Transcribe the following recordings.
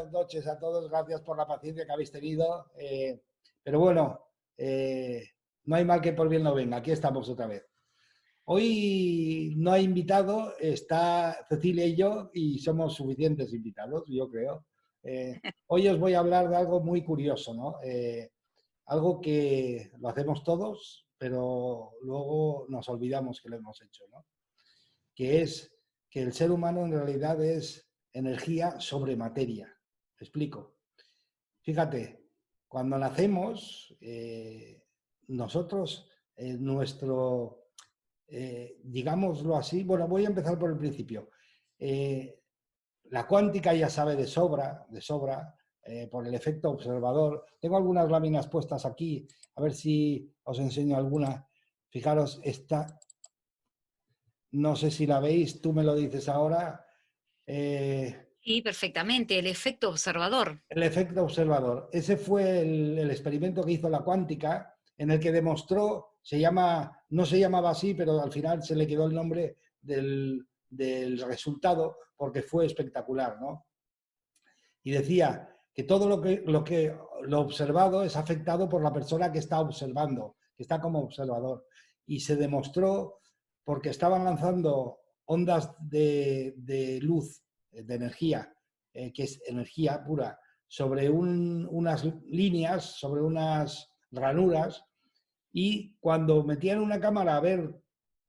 buenas noches a todos. Gracias por la paciencia que habéis tenido. Pero bueno, no hay mal que por bien no venga. Aquí estamos otra vez. Hoy no hay invitado, está Cecilia y yo, y somos suficientes invitados, yo creo. Hoy os voy a hablar de algo muy curioso, ¿no? Algo que lo hacemos todos, pero luego nos olvidamos que lo hemos hecho, ¿no? Que es que el ser humano en realidad es energía sobre materia. ¿Me explico? Fíjate, cuando nacemos, nosotros, nuestro, digámoslo así, bueno, voy a empezar por el principio. Eh, la cuántica ya sabe de sobra, por el efecto observador. Tengo algunas láminas puestas aquí, a ver si os enseño alguna. Fijaros, esta, no sé si la veis, tú me lo dices ahora. Eh, Sí, perfectamente, el efecto observador. el efecto observador. Ese fue el experimento que hizo la cuántica, en el que demostró, no se llamaba así, pero al final se le quedó el nombre del resultado porque fue espectacular, ¿no? Y decía que todo lo observado es afectado por la persona que está observando, que está como observador. Y se demostró porque estaban lanzando ondas de luz, de energía, que es energía pura, sobre unas líneas, sobre unas ranuras, y cuando metían una cámara a ver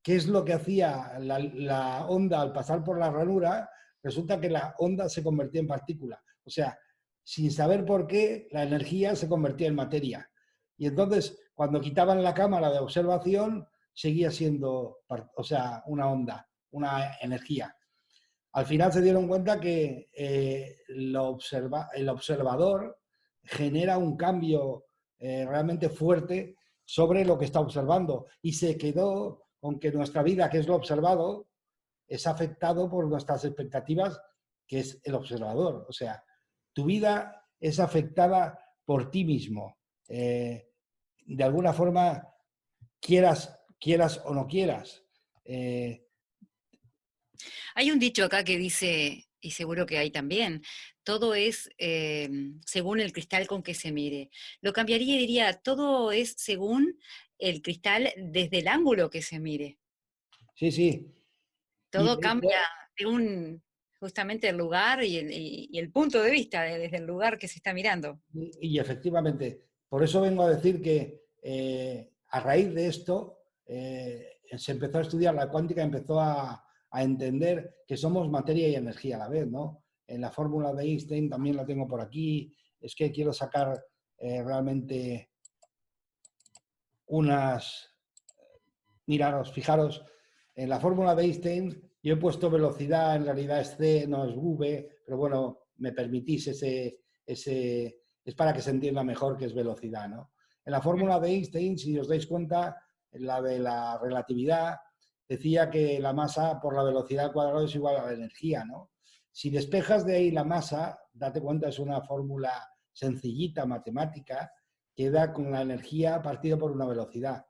qué es lo que hacía la onda al pasar por la ranura, resulta que la onda se convertía en partícula. O sea, sin saber por qué, la energía se convertía en materia. Y entonces, cuando quitaban la cámara de observación, seguía siendo, o sea, una onda, una energía. Al final se dieron cuenta que el observador genera un cambio realmente fuerte sobre lo que está observando y se quedó con que nuestra vida, que es lo observado, es afectado por nuestras expectativas, que es el observador. O sea, tu vida es afectada por ti mismo. De alguna forma, quieras o no quieras. Eh, Hay un dicho acá que dice, y seguro que hay también, todo es según el cristal con que se mire. Lo cambiaría y diría, todo es según el cristal desde el ángulo que se mire. sí, sí. Y Todo cambia según justamente el lugar y el punto de vista desde el lugar que se está mirando. Y efectivamente, por eso vengo a decir que a raíz de esto se empezó a estudiar la cuántica, empezó a entender que somos materia y energía a la vez, ¿no? En la fórmula de Einstein también la tengo por aquí. Es que quiero sacar realmente unas. Miraros, fijaros, en la fórmula de Einstein yo he puesto velocidad, en realidad es c, no es v, pero bueno, me permitís es para que se entienda mejor qué es velocidad, ¿no? En la fórmula de Einstein, si os dais cuenta, en la de la relatividad, decía que la masa por la velocidad al cuadrado es igual a la energía, ¿no? Si despejas de ahí la masa, date cuenta, es una fórmula sencillita, matemática, que da con la energía partida por una velocidad.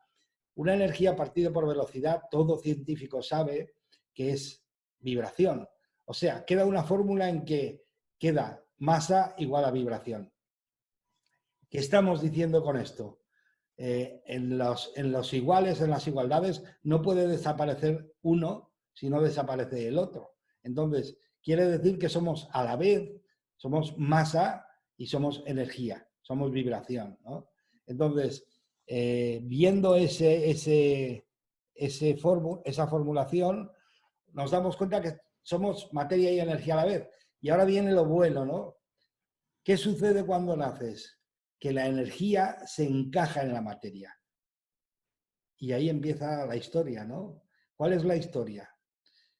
Una energía partida por velocidad, todo científico sabe que es vibración. O sea, queda una fórmula en que queda masa igual a vibración. ¿Qué estamos diciendo con esto? En los iguales, en las igualdades, no puede desaparecer uno si no desaparece el otro. Entonces, quiere decir que somos a la vez, somos masa y somos energía, somos vibración, ¿no? Entonces, viendo esa formulación, nos damos cuenta que somos materia y energía a la vez. Y ahora viene lo bueno, ¿no? ¿Qué sucede cuando naces? Que la energía se encaja en la materia. Y ahí empieza la historia, ¿no? ¿Cuál es la historia?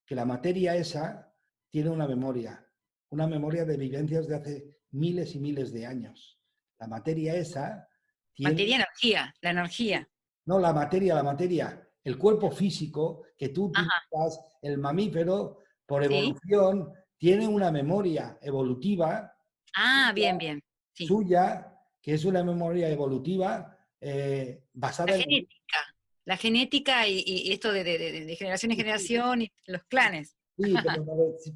Que la materia esa tiene una memoria de vivencias de hace miles y miles de años. La materia esa tiene, Materia, energía, la energía. no la materia, el cuerpo físico que tú Ajá, utilizas, el mamífero, por ¿sí? evolución, tiene una memoria evolutiva Ah, bien, bien. Sí. suya, que es una memoria evolutiva La basada en... genética. La genética y esto de generación en generación y los clanes. Sí,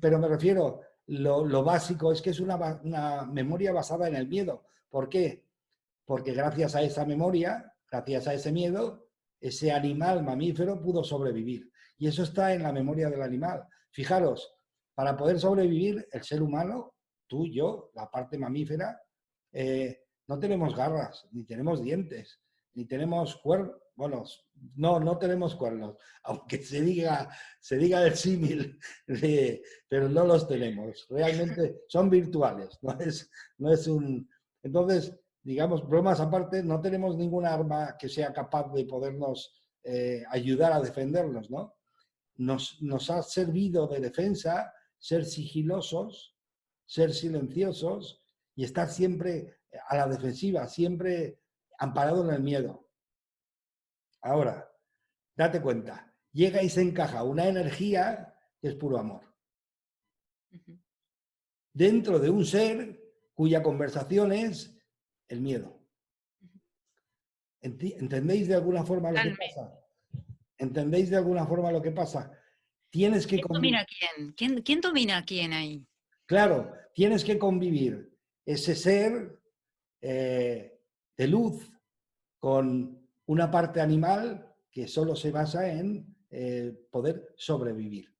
pero me refiero, lo básico es que es una memoria basada en el miedo. ¿Por qué? Porque gracias a esa memoria, gracias a ese miedo, ese animal mamífero pudo sobrevivir. Y eso está en la memoria del animal. Fijaros, para poder sobrevivir, el ser humano, tú, yo, la parte mamífera, no tenemos garras, ni tenemos dientes, ni tenemos cuernos. Bueno, no tenemos cuernos, aunque se diga el símil, pero no los tenemos. Realmente son virtuales, no es un... Entonces, digamos, bromas aparte, no tenemos ninguna arma que sea capaz de podernos ayudar a defendernos, ¿no? Nos ha servido de defensa ser sigilosos, ser silenciosos y estar siempre a la defensiva, siempre amparado en el miedo. Ahora, date cuenta, llega y se encaja una energía que es puro amor. Dentro de un ser cuya conversación es el miedo. ¿Entendéis de alguna forma lo que pasa? ¿Entendéis de alguna forma lo que pasa? Tienes que ¿Quién domina a quién? ¿Quién domina a quién ahí? Claro, tienes que convivir ese ser de luz con una parte animal que solo se basa en poder sobrevivir.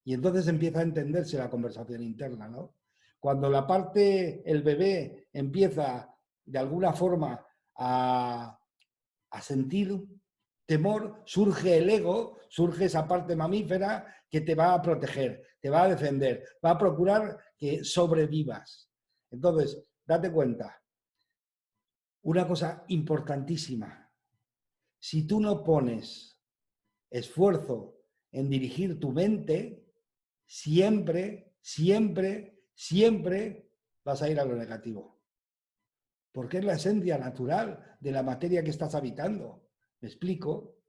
Y entonces empieza a entenderse la conversación interna, ¿no? Cuando la parte, el bebé empieza de alguna forma a sentir temor, surge el ego, surge esa parte mamífera que te va a proteger, te va a defender, va a procurar que sobrevivas. Entonces, date cuenta, una cosa importantísima, si tú no pones esfuerzo en dirigir tu mente, siempre, siempre, siempre vas a ir a lo negativo. Porque es la esencia natural de la materia que estás habitando. ¿Me explico?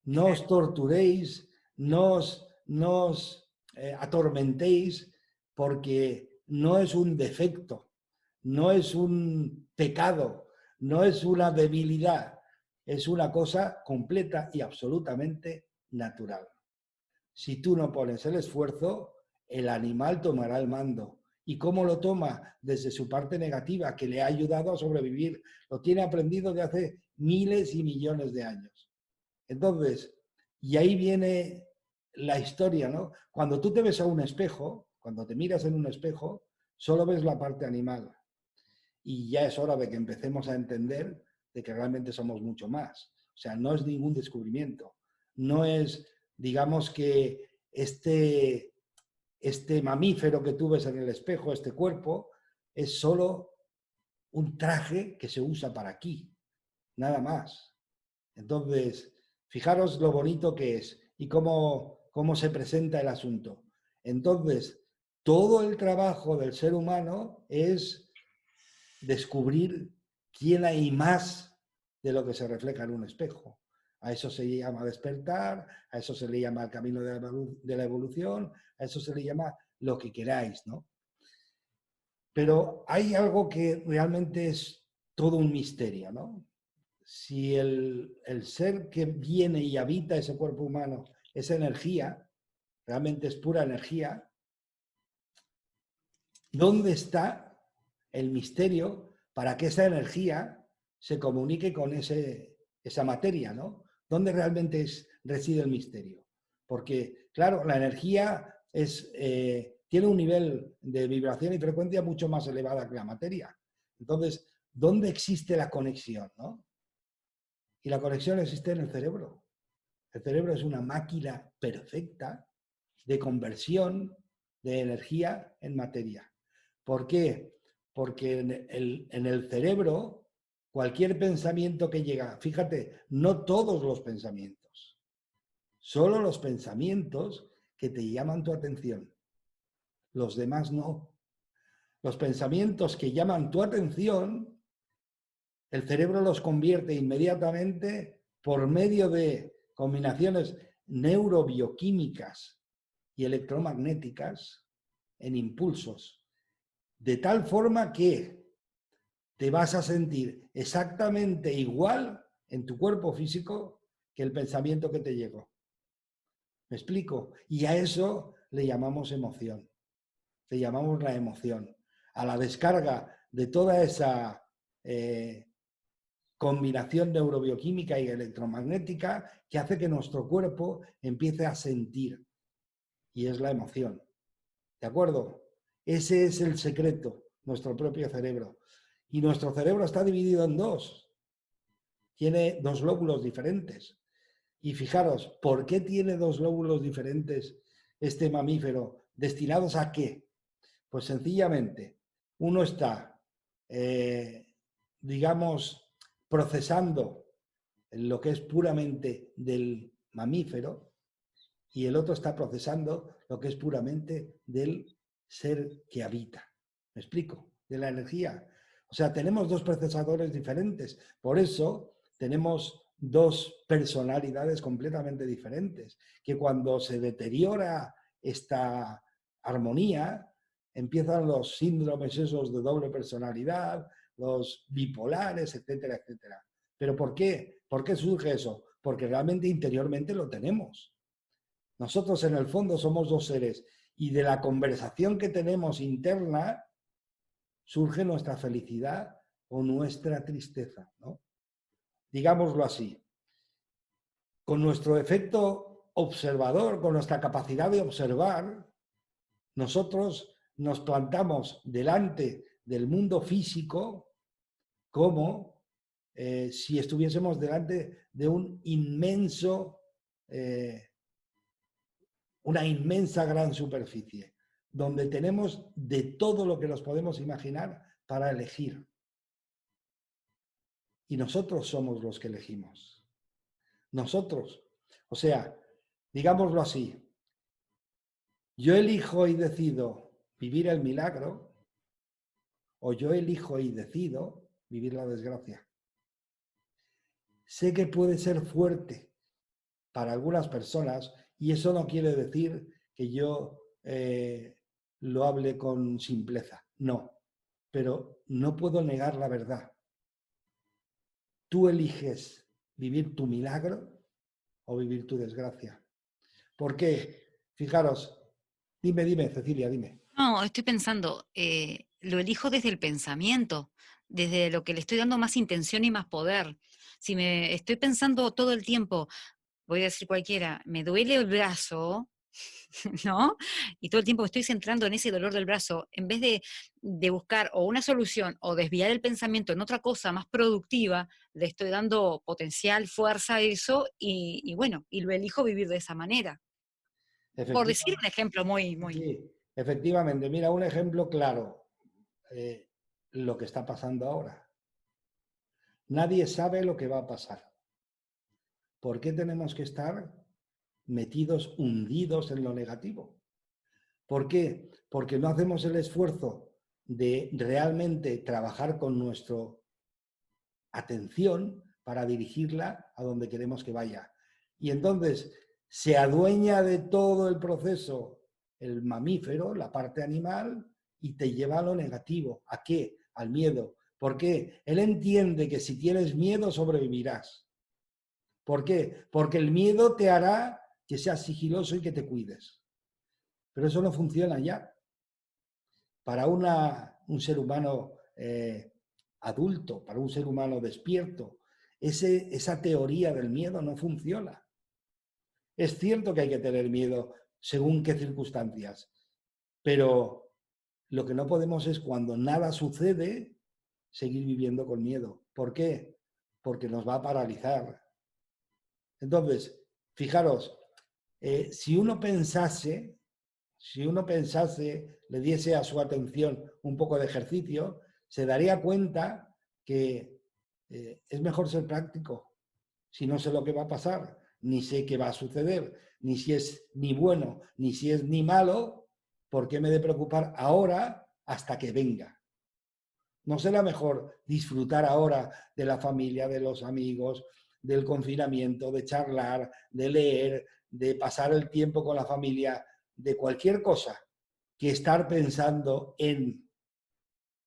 No os torturéis, no os atormentéis, porque no es un defecto, no es un pecado, no es una debilidad, es una cosa completa y absolutamente natural. Si tú no pones el esfuerzo, el animal tomará el mando. ¿Y cómo lo toma? Desde su parte negativa, que le ha ayudado a sobrevivir. Lo tiene aprendido de hace miles y millones de años. Entonces, y ahí viene la historia, ¿no? Cuando tú te ves a un espejo, cuando te miras en un espejo, solo ves la parte animal. Y ya es hora de que empecemos a entender de que realmente somos mucho más. O sea, no es ningún descubrimiento. No es, digamos que este mamífero que tú ves en el espejo, este cuerpo, es solo un traje que se usa para aquí, nada más. Entonces, fijaros lo bonito que es y cómo se presenta el asunto. Entonces, todo el trabajo del ser humano es descubrir quién hay más de lo que se refleja en un espejo. A eso se llama despertar, a eso se le llama el camino de la evolución, a eso se le llama lo que queráis, ¿no? Pero hay algo que realmente es todo un misterio, ¿no? Si el ser que viene y habita ese cuerpo humano es energía, realmente es pura energía, ¿dónde está el misterio para que esa energía se comunique con esa materia, ¿no? ¿Dónde realmente reside el misterio? Porque, claro, la energía tiene un nivel de vibración y frecuencia mucho más elevada que la materia. Entonces, ¿dónde existe la conexión, no? Y la conexión existe en el cerebro. El cerebro es una máquina perfecta de conversión de energía en materia. ¿Por qué? Porque en el cerebro, cualquier pensamiento que llega, fíjate, no todos los pensamientos, solo los pensamientos que te llaman tu atención. Los demás no. Los pensamientos que llaman tu atención, el cerebro los convierte inmediatamente por medio de combinaciones neurobioquímicas y electromagnéticas en impulsos, de tal forma que te vas a sentir exactamente igual en tu cuerpo físico que el pensamiento que te llegó. ¿Me explico? Y a eso le llamamos emoción. que llamamos la emoción, a la descarga de toda esa combinación neurobioquímica y electromagnética que hace que nuestro cuerpo empiece a sentir, y es la emoción. ¿De acuerdo? Ese es el secreto, nuestro propio cerebro. Y nuestro cerebro está dividido en dos. Tiene dos lóbulos diferentes. Y fijaros, ¿por qué tiene dos lóbulos diferentes este mamífero? ¿Destinados a qué? Pues sencillamente, uno está, digamos, procesando lo que es puramente del mamífero y el otro está procesando lo que es puramente del ser que habita. ¿Me explico? De la energía. O sea, tenemos dos procesadores diferentes. Por eso tenemos dos personalidades completamente diferentes, que cuando se deteriora esta armonía, empiezan los síndromes esos de doble personalidad, los bipolares, etcétera, etcétera. ¿Pero por qué? ¿Por qué surge eso? Porque realmente interiormente lo tenemos. Nosotros en el fondo somos dos seres y de la conversación que tenemos interna surge nuestra felicidad o nuestra tristeza, ¿no? Digámoslo así. Con nuestro efecto observador, con nuestra capacidad de observar, nosotros nos plantamos delante del mundo físico como si estuviésemos delante de un inmenso una inmensa gran superficie, donde tenemos de todo lo que nos podemos imaginar para elegir. Y nosotros somos los que elegimos. Nosotros. O sea, digámoslo así, yo elijo y decido vivir el milagro o yo elijo y decido vivir la desgracia. Sé que puede ser fuerte para algunas personas y eso no quiere decir que yo lo hable con simpleza. No, pero no puedo negar la verdad. Tú eliges vivir tu milagro o vivir tu desgracia. ¿Por qué? Fijaros, dime, Cecilia, dime. No, estoy pensando, lo elijo desde el pensamiento, desde lo que le estoy dando más intención y más poder. Si me estoy pensando todo el tiempo, voy a decir cualquiera, me duele el brazo, ¿no? Y todo el tiempo estoy centrando en ese dolor del brazo, en vez de buscar o una solución o desviar el pensamiento en otra cosa más productiva, le estoy dando potencial, fuerza a eso y bueno, y lo elijo vivir de esa manera. Por decir un Efectivamente, ejemplo muy. sí, efectivamente. Mira, un ejemplo claro, lo que está pasando ahora. Nadie sabe lo que va a pasar. ¿Por qué tenemos que estar metidos, hundidos en lo negativo? ¿Por qué? Porque no hacemos el esfuerzo de realmente trabajar con nuestra atención para dirigirla a donde queremos que vaya. Y entonces se adueña de todo el proceso el mamífero, la parte animal, y te lleva a lo negativo. ¿A qué? Al miedo. ¿Por qué? Él entiende que si tienes miedo sobrevivirás. ¿Por qué? Porque el miedo te hará que seas sigiloso y que te cuides. Pero eso no funciona ya. Para un ser humano adulto, para un ser humano despierto, esa teoría del miedo no funciona. Es cierto que hay que tener miedo según qué circunstancias, pero lo que no podemos es cuando nada sucede, seguir viviendo con miedo. ¿Por qué? Porque nos va a paralizar. Entonces, fijaros, si uno pensase, le diese a su atención un poco de ejercicio, se daría cuenta que es mejor ser práctico. Si no sé lo que va a pasar, ni sé qué va a suceder, ni si es ni bueno, ni si es ni malo, ¿por qué me he de preocupar ahora hasta que venga? ¿No será mejor disfrutar ahora de la familia, de los amigos, del confinamiento, de charlar, de leer, de pasar el tiempo con la familia, de cualquier cosa, que estar pensando en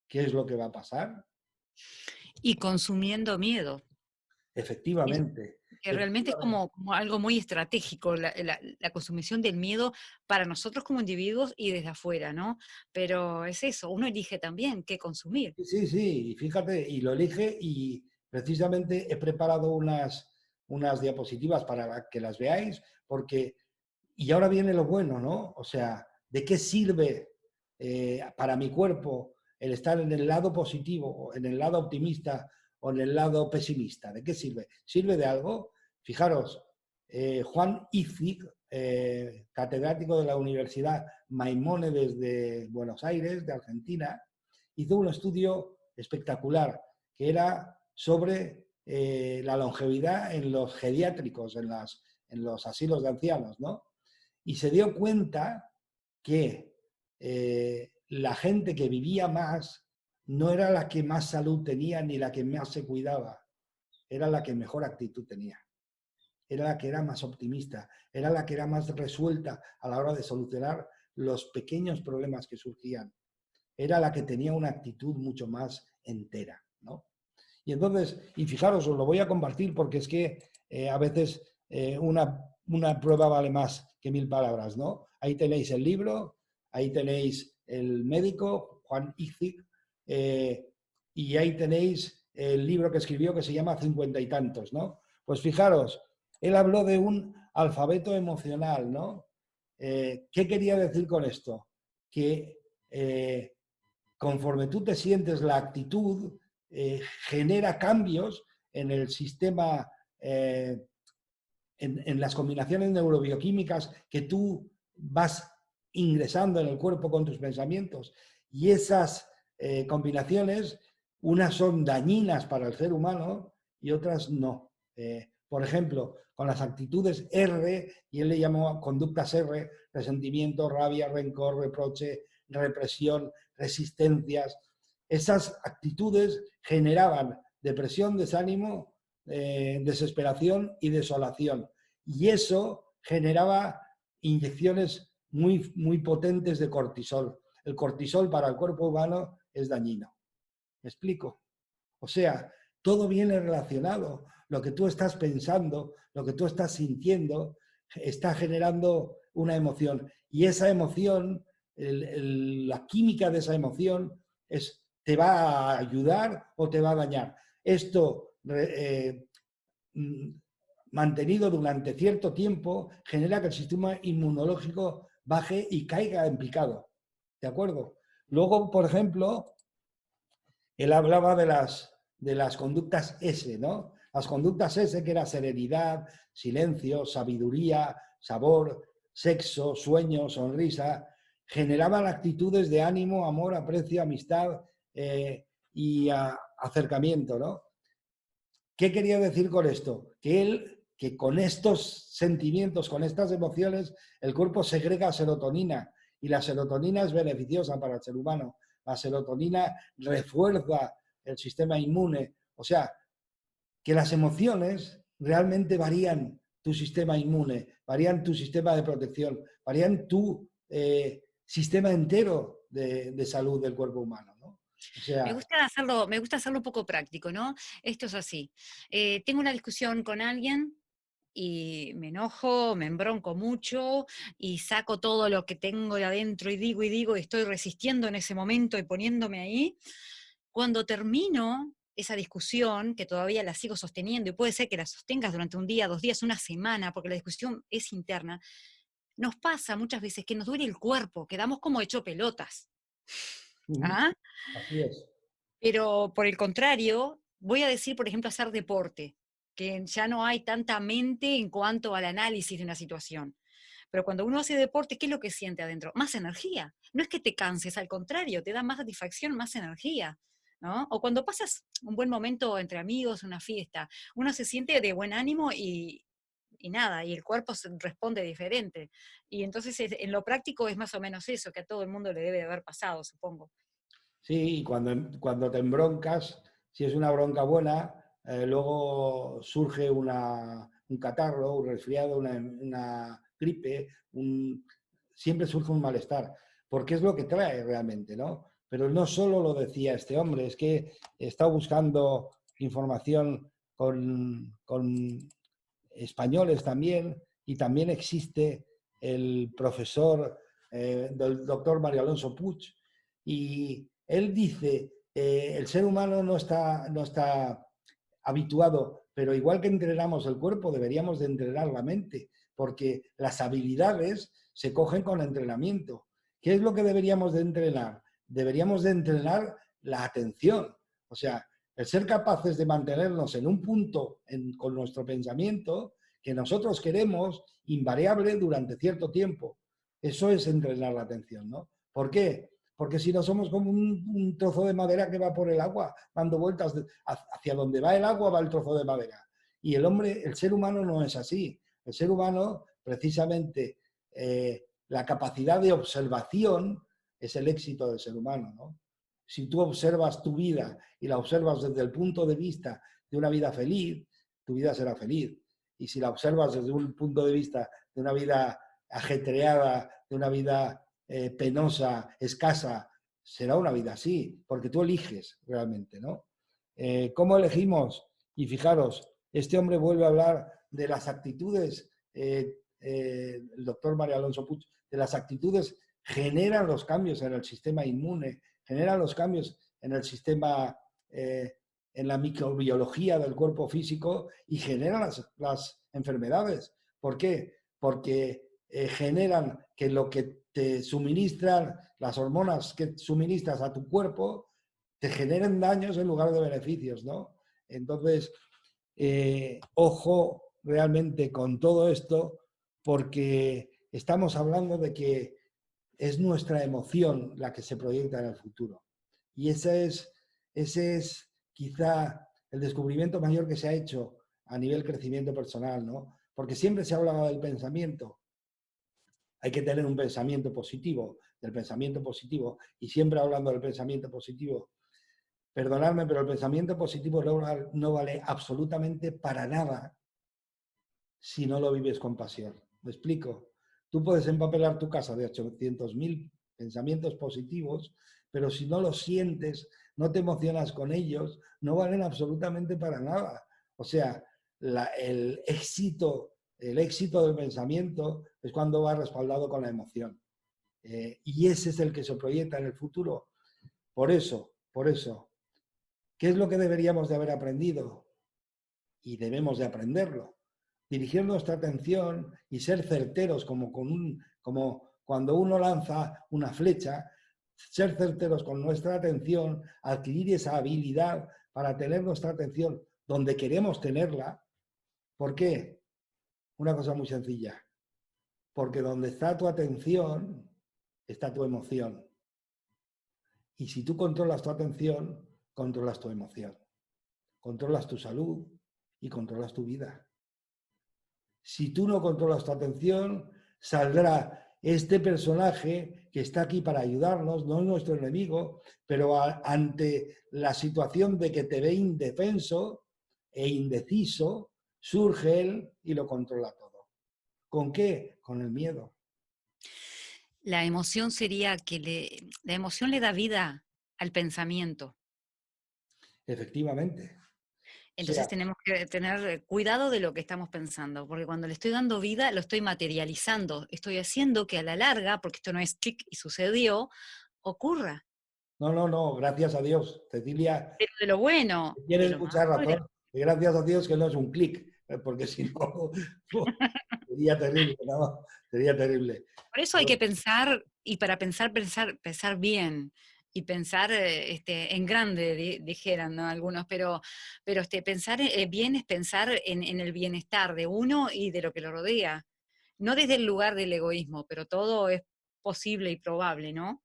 qué es lo que va a pasar? Y consumiendo miedo. Es- Efectivamente. que realmente es como algo muy estratégico, la consumición del miedo para nosotros como individuos y desde afuera, ¿no? Pero es eso, uno elige también qué consumir. Sí, sí, sí, y fíjate, y lo elige y precisamente he preparado unas diapositivas para que las veáis, porque, y ahora viene lo bueno, ¿no? O sea, ¿de qué sirve para mi cuerpo el estar en el lado positivo, en el lado optimista o en el lado pesimista? ¿De qué sirve? ¿Sirve de algo? Fijaros, Juan Itzig, catedrático de la Universidad Maimónides de Buenos Aires, de Argentina, hizo un estudio espectacular que era sobre la longevidad en los geriátricos, en los asilos de ancianos, ¿no? Y se dio cuenta que la gente que vivía más no era la que más salud tenía ni la que más se cuidaba, era la que mejor actitud tenía, era la que era más optimista, era la que era más resuelta a la hora de solucionar los pequeños problemas que surgían, era la que tenía una actitud mucho más entera, ¿no? Y entonces, y fijaros, os lo voy a compartir porque es que a veces una prueba vale más que 1000 palabras, ¿no? Ahí tenéis el libro, ahí tenéis el médico, Juan Itzig, y ahí tenéis el libro que escribió que se llama 50 y tantos, ¿no? Pues fijaros, él habló de un alfabeto emocional, ¿no? ¿Qué quería decir con esto? Que conforme tú te sientes, la actitud genera cambios en el sistema, en las combinaciones neurobioquímicas que tú vas ingresando en el cuerpo con tus pensamientos. Y esas combinaciones, unas son dañinas para el ser humano y otras no. Por ejemplo, con las actitudes R, y él le llamó conductas R, resentimiento, rabia, rencor, reproche, represión, resistencias. Esas actitudes generaban depresión, desánimo, desesperación y desolación. Y eso generaba inyecciones muy, muy potentes de cortisol. El cortisol para el cuerpo humano es dañino. ¿Me explico? O sea, todo viene relacionado. Lo que tú estás pensando, lo que tú estás sintiendo, está generando una emoción. Y esa emoción, la química de esa emoción, te va a ayudar o te va a dañar. Esto mantenido durante cierto tiempo genera que el sistema inmunológico baje y caiga en picado. ¿De acuerdo? Luego, por ejemplo, él hablaba de las conductas S, ¿no? Las conductas S, que era serenidad, silencio, sabiduría, sabor, sexo, sueño, sonrisa, generaban actitudes de ánimo, amor, aprecio, amistad y acercamiento, ¿no? ¿Qué quería decir con esto? Que con estos sentimientos, con estas emociones, el cuerpo segrega serotonina y la serotonina es beneficiosa para el ser humano. La serotonina refuerza el sistema inmune. O sea, que las emociones realmente varían tu sistema inmune, varían tu sistema de protección, varían tu sistema entero de salud del cuerpo humano, ¿no? O sea, Me gusta hacerlo un poco práctico, ¿no? Esto es así. Tengo una discusión con alguien y me enojo, me embronco mucho y saco todo lo que tengo de adentro y digo, y estoy resistiendo en ese momento y poniéndome ahí. Cuando termino esa discusión, que todavía la sigo sosteniendo, y puede ser que la sostengas durante un día, 2 días, una semana, porque la discusión es interna, nos pasa muchas veces que nos duele el cuerpo, quedamos como hecho pelotas. ¿Ah? así es. Pero por el contrario, voy a decir, por ejemplo, hacer deporte, que ya no hay tanta mente en cuanto al análisis de una situación. Pero cuando uno hace deporte, ¿qué es lo que siente adentro? Más energía. No es que te canses, al contrario, te da más satisfacción, más energía, ¿no? O cuando pasas un buen momento entre amigos, una fiesta, uno se siente de buen ánimo y nada, y el cuerpo responde diferente. Y entonces en lo práctico es más o menos eso, que a todo el mundo le debe de haber pasado, supongo. Sí, y cuando te embroncas, si es una bronca buena, luego surge un catarro, un resfriado, una gripe, siempre surge un malestar, porque es lo que trae realmente, ¿no? Pero no solo lo decía este hombre, es que he estado buscando información con españoles también, y también existe el profesor, del doctor Mario Alonso Puig, y él dice, el ser humano no está habituado, pero igual que entrenamos el cuerpo, deberíamos de entrenar la mente, porque las habilidades se cogen con entrenamiento. ¿Qué es lo que deberíamos de entrenar? Deberíamos de entrenar la atención. O sea, el ser capaces de mantenernos en un punto con nuestro pensamiento que nosotros queremos invariable durante cierto tiempo. Eso es entrenar la atención, ¿no? ¿Por qué? Porque si no somos como un trozo de madera que va por el agua, dando vueltas hacia donde va el agua, va el trozo de madera. Y el hombre, el ser humano no es así. El ser humano, precisamente, la capacidad de observación es el éxito del ser humano, ¿no? Si tú observas tu vida y la observas desde el punto de vista de una vida feliz, tu vida será feliz. Y si la observas desde un punto de vista de una vida ajetreada, de una vida penosa, escasa, será una vida así, porque tú eliges realmente, ¿no? ¿Cómo elegimos? Y fijaros, este hombre vuelve a hablar de las actitudes, el doctor Mario Alonso Puig, de las actitudes generan los cambios en el sistema inmune, generan los cambios en el sistema, en la microbiología del cuerpo físico y generan las enfermedades. ¿Por qué? Porque generan que lo que te suministran, las hormonas que suministras a tu cuerpo, te generen daños en lugar de beneficios, ¿no? Entonces, ojo realmente con todo esto, porque estamos hablando de que es nuestra emoción la que se proyecta en el futuro. Y ese es quizá el descubrimiento mayor que se ha hecho a nivel crecimiento personal, ¿no? Porque siempre se hablaba del pensamiento. Hay que tener un pensamiento positivo, del pensamiento positivo, y siempre hablando del pensamiento positivo. Perdonadme, pero el pensamiento positivo no vale absolutamente para nada si no lo vives con pasión. ¿Me explico? Tú puedes empapelar tu casa de 800.000 pensamientos positivos, pero si no los sientes, no te emocionas con ellos, no valen absolutamente para nada. O sea, el éxito del pensamiento es cuando va respaldado con la emoción. Y ese es el que se proyecta en el futuro. Por eso, ¿qué es lo que deberíamos de haber aprendido? Y debemos de aprenderlo. Dirigir nuestra atención y ser certeros como cuando uno lanza una flecha, ser certeros con nuestra atención, adquirir esa habilidad para tener nuestra atención donde queremos tenerla. ¿Por qué? Una cosa muy sencilla. Porque donde está tu atención, está tu emoción. Y si tú controlas tu atención, controlas tu emoción. Controlas tu salud y controlas tu vida. Si tú no controlas tu atención, saldrá este personaje que está aquí para ayudarnos, no es nuestro enemigo, pero ante la situación de que te ve indefenso e indeciso, surge él y lo controla todo. ¿Con qué? Con el miedo. La emoción sería que la emoción le da vida al pensamiento. Efectivamente. O Entonces sea, tenemos que tener cuidado de lo que estamos pensando, porque cuando le estoy dando vida, lo estoy materializando, estoy haciendo que a la larga, porque esto no es clic y sucedió, ocurra. no, no, no, gracias a Dios. Cecilia, Pero de lo bueno, tienes de lo más mucha bueno. razón. Y gracias a Dios que no es un clic, porque si no, sería terrible, ¿no? Sería terrible. Por eso hay que pensar, y para pensar, pensar bien, y pensar en grande, dijeran, ¿no? Algunos, pero pensar bien es pensar en el bienestar de uno y de lo que lo rodea. No desde el lugar del egoísmo, pero todo es posible y probable, ¿no?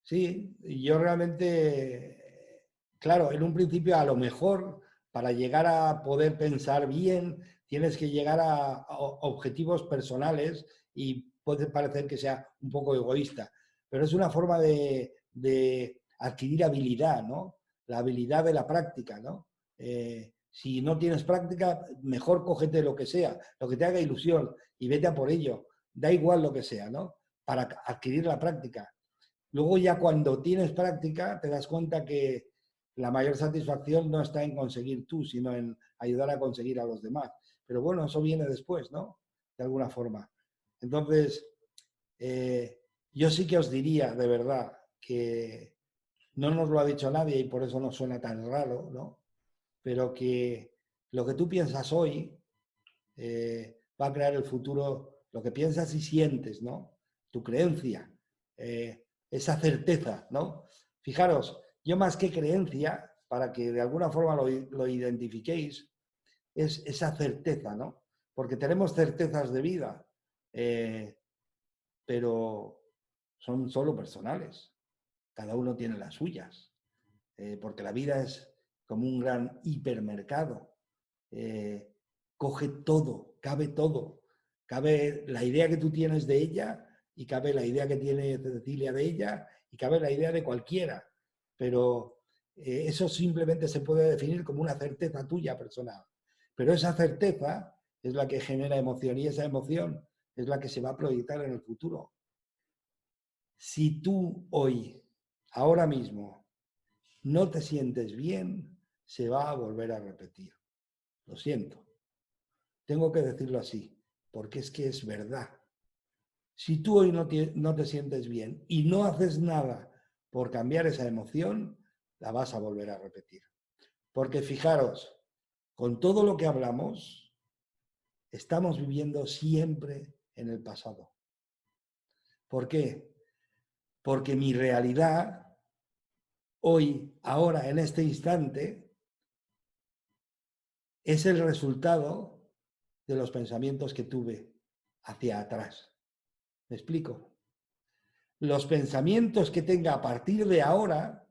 Sí, y yo realmente, claro, en un principio a lo mejor para llegar a poder pensar bien tienes que llegar a objetivos personales y puede parecer que sea un poco egoísta, pero es una forma de adquirir habilidad, ¿no? La habilidad de la práctica, ¿no? Si no tienes práctica, mejor cógete lo que sea, lo que te haga ilusión y vete a por ello, da igual lo que sea, ¿no? Para adquirir la práctica. Luego ya cuando tienes práctica te das cuenta que la mayor satisfacción no está en conseguir tú, sino en ayudar a conseguir a los demás. pero bueno, eso viene después, ¿no? De alguna forma. Entonces, yo sí que os diría, de verdad, que no nos lo ha dicho nadie y por eso nos suena tan raro, ¿no? Pero que lo que tú piensas hoy va a crear el futuro, lo que piensas y sientes, ¿no? Tu creencia, esa certeza, ¿no? Fijaros, yo más que creencia, para que de alguna forma lo identifiquéis, es esa certeza, ¿no? Porque tenemos certezas de vida, eh, pero son solo personales. Cada uno tiene las suyas, porque la vida es como un gran hipermercado. Coge todo, cabe todo. Cabe la idea que tú tienes de ella y cabe la idea que tiene Cecilia de ella y cabe la idea de cualquiera. Pero eso simplemente se puede definir como una certeza tuya personal. Pero esa certeza es la que genera emoción y esa emoción es la que se va a proyectar en el futuro. Si tú hoy, ahora mismo, no te sientes bien, se va a volver a repetir. Lo siento. Tengo que decirlo así, porque es que es verdad. Si tú hoy no te sientes bien y no haces nada por cambiar esa emoción, la vas a volver a repetir. Porque fijaros, con todo lo que hablamos, estamos viviendo siempre en el pasado. ¿Por qué? Porque mi realidad, hoy, ahora, en este instante, es el resultado de los pensamientos que tuve hacia atrás. ¿Me explico? Los pensamientos que tenga a partir de ahora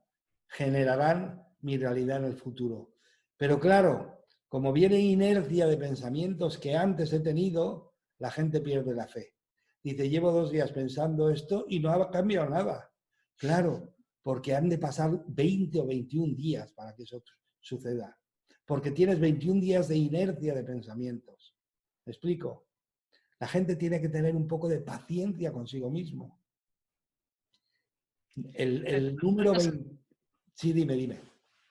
generarán mi realidad en el futuro. Pero claro, como viene inercia de pensamientos que antes he tenido, la gente pierde la fe. Dice, llevo 2 días pensando esto y no ha cambiado nada. Claro, porque han de pasar 20 o 21 días para que eso suceda. Porque tienes 21 días de inercia de pensamientos. ¿Me explico? La gente tiene que tener un poco de paciencia consigo mismo. El número No, 20... Sí, dime.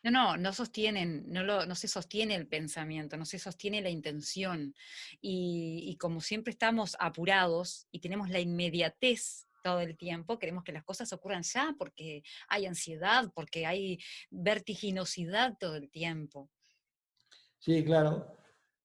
no sostienen, no se sostiene el pensamiento, no se sostiene la intención. Y como siempre estamos apurados y tenemos la inmediatez todo el tiempo, queremos que las cosas ocurran ya porque hay ansiedad, porque hay vertiginosidad todo el tiempo. Sí, claro,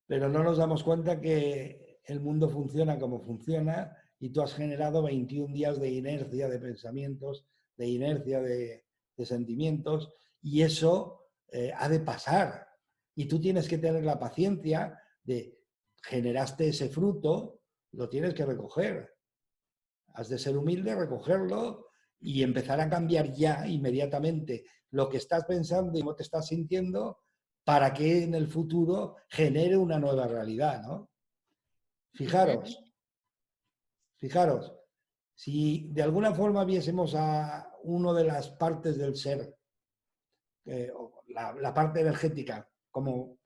pero no nos damos cuenta que el mundo funciona como funciona y tú has generado 21 días de inercia de pensamientos, de inercia de sentimientos y eso ha de pasar. Y tú tienes que tener la paciencia de generaste ese fruto, lo tienes que recoger. Has de ser humilde, recogerlo y empezar a cambiar ya inmediatamente lo que estás pensando y cómo te estás sintiendo para que en el futuro genere una nueva realidad, ¿no? Ujú. Fijaros, fijaros, si de alguna forma viésemos a una de las partes del ser, la parte energética, como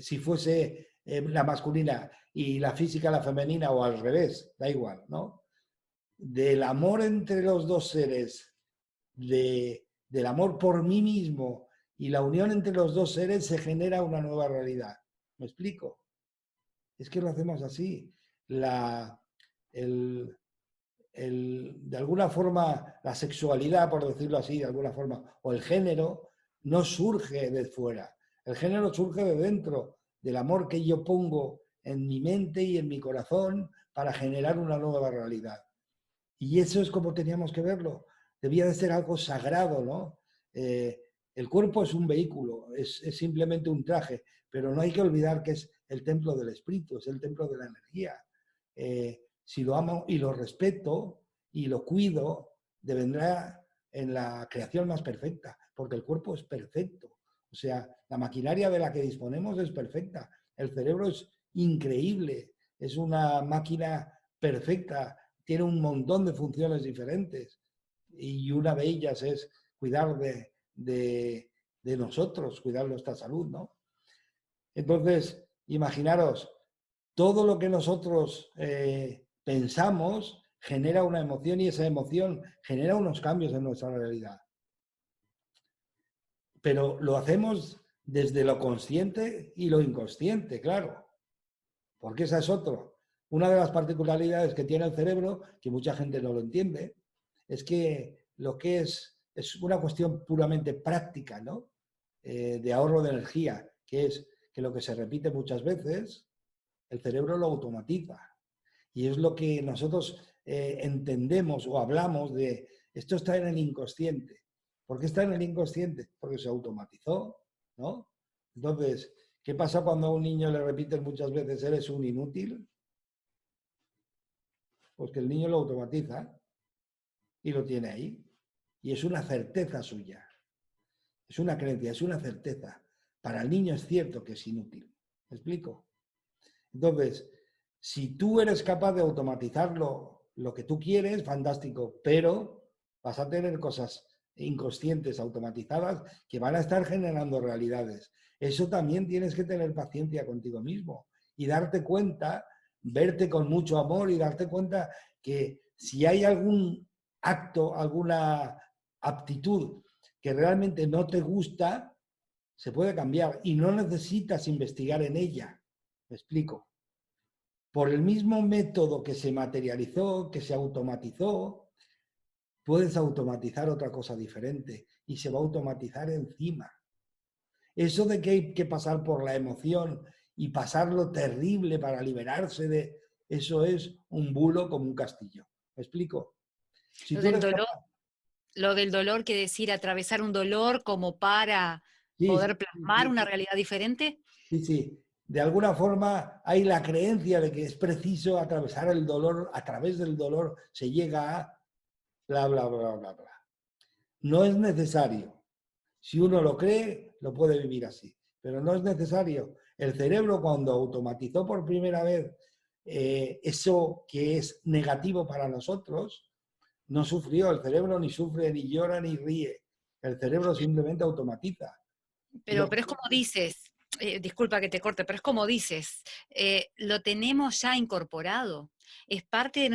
si fuese la masculina y la física la femenina o al revés, da igual, ¿no? Del amor entre los dos seres, del amor por mí mismo y la unión entre los dos seres se genera una nueva realidad. ¿Me explico? Es que lo hacemos así. La, el, de alguna forma, la sexualidad, por decirlo así, de alguna forma, o el género, no surge de fuera. El género surge de dentro, del amor que yo pongo en mi mente y en mi corazón para generar una nueva realidad. Y eso es como teníamos que verlo. Debía de ser algo sagrado, ¿no? El cuerpo es un vehículo, es simplemente un traje, pero no hay que olvidar que es el templo del espíritu, es el templo de la energía. Si lo amo y lo respeto y lo cuido, devendrá en la creación más perfecta, porque el cuerpo es perfecto. O sea, la maquinaria de la que disponemos es perfecta. El cerebro es increíble, es una máquina perfecta, tiene un montón de funciones diferentes y una de ellas es cuidar de nosotros, cuidar nuestra salud, ¿no? Entonces, imaginaros, todo lo que nosotros pensamos genera una emoción y esa emoción genera unos cambios en nuestra realidad. Pero lo hacemos desde lo consciente y lo inconsciente, claro, porque esa es otro. Una de las particularidades que tiene el cerebro, que mucha gente no lo entiende, es que lo que es una cuestión puramente práctica, ¿no? De ahorro de energía, que es que lo que se repite muchas veces, el cerebro lo automatiza. Y es lo que nosotros entendemos o hablamos de, esto está en el inconsciente. ¿Por qué está en el inconsciente? Porque se automatizó, ¿no? Entonces, ¿qué pasa cuando a un niño le repiten muchas veces, eres un inútil? Pues que el niño lo automatiza y lo tiene ahí. Y es una certeza suya. Es una creencia, es una certeza. Para el niño es cierto que es inútil. ¿Me explico? Entonces, si tú eres capaz de automatizar lo que tú quieres, fantástico, pero vas a tener cosas inconscientes automatizadas que van a estar generando realidades. Eso también tienes que tener paciencia contigo mismo y darte cuenta, verte con mucho amor y darte cuenta que si hay algún acto, alguna aptitud que realmente no te gusta, se puede cambiar y no necesitas investigar en ella. ¿Me explico? Por el mismo método que se materializó, que se automatizó, puedes automatizar otra cosa diferente y se va a automatizar encima. Eso de que hay que pasar por la emoción y pasar lo terrible para liberarse de eso es un bulo como un castillo. ¿Me explico? Si Lo tú del eres dolor, capaz... lo del dolor quiere decir atravesar un dolor como para Sí, poder sí, plasmar sí, una sí, realidad diferente. sí, sí. De alguna forma hay la creencia de que es preciso atravesar el dolor, a través del dolor se llega a bla, bla, bla, bla, bla. No es necesario. Si uno lo cree, lo puede vivir así, pero no es necesario. El cerebro cuando automatizó por primera vez eso que es negativo para nosotros, no sufrió. El cerebro ni sufre, ni llora, ni ríe. El cerebro simplemente automatiza. Lo que Pero es como dices, disculpa que te corte, pero es como dices, lo tenemos ya incorporado, es parte de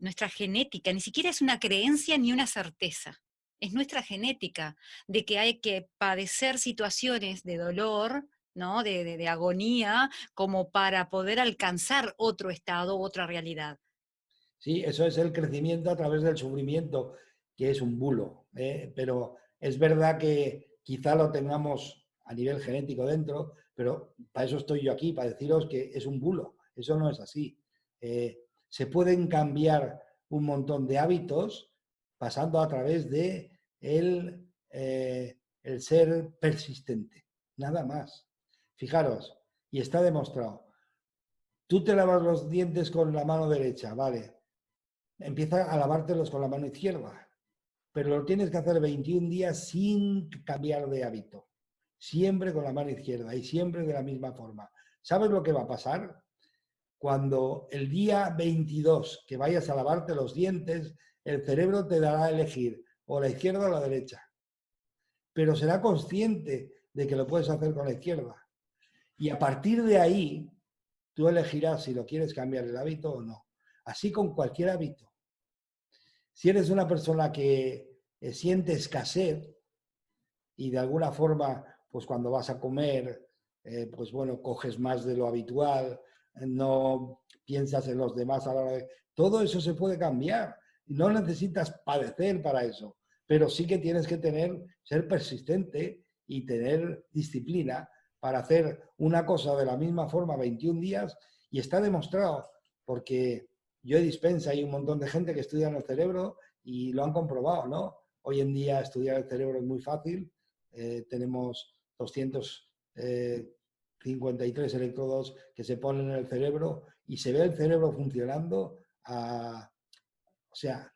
nuestra genética, ni siquiera es una creencia ni una certeza, es nuestra genética de que hay que padecer situaciones de dolor, ¿no? De agonía, como para poder alcanzar otro estado, otra realidad. Sí, eso es el crecimiento a través del sufrimiento, que es un bulo. Pero es verdad que quizá lo tengamos a nivel genético dentro, pero para eso estoy yo aquí, para deciros que es un bulo. Eso no es así. Se pueden cambiar un montón de hábitos pasando a través de el ser persistente. Nada más. Fijaros, y está demostrado. Tú te lavas los dientes con la mano derecha, ¿vale? Empieza a lavártelos con la mano izquierda, pero lo tienes que hacer 21 días sin cambiar de hábito, siempre con la mano izquierda y siempre de la misma forma. ¿Sabes lo que va a pasar? Cuando el día 22 que vayas a lavarte los dientes, el cerebro te dará a elegir o la izquierda o la derecha, pero será consciente de que lo puedes hacer con la izquierda. Y a partir de ahí, tú elegirás si lo quieres cambiar el hábito o no. Así con cualquier hábito. Si eres una persona que siente escasez y de alguna forma, pues cuando vas a comer, pues bueno, coges más de lo habitual, no piensas en los demás a la hora de... Todo eso se puede cambiar. No necesitas padecer para eso, pero sí que tienes que ser persistente y tener disciplina para hacer una cosa de la misma forma 21 días y está demostrado, porque yo dispensa, hay un montón de gente que estudia en el cerebro y lo han comprobado, ¿no? Hoy en día estudiar el cerebro es muy fácil, tenemos 253 electrodos que se ponen en el cerebro y se ve el cerebro funcionando o sea,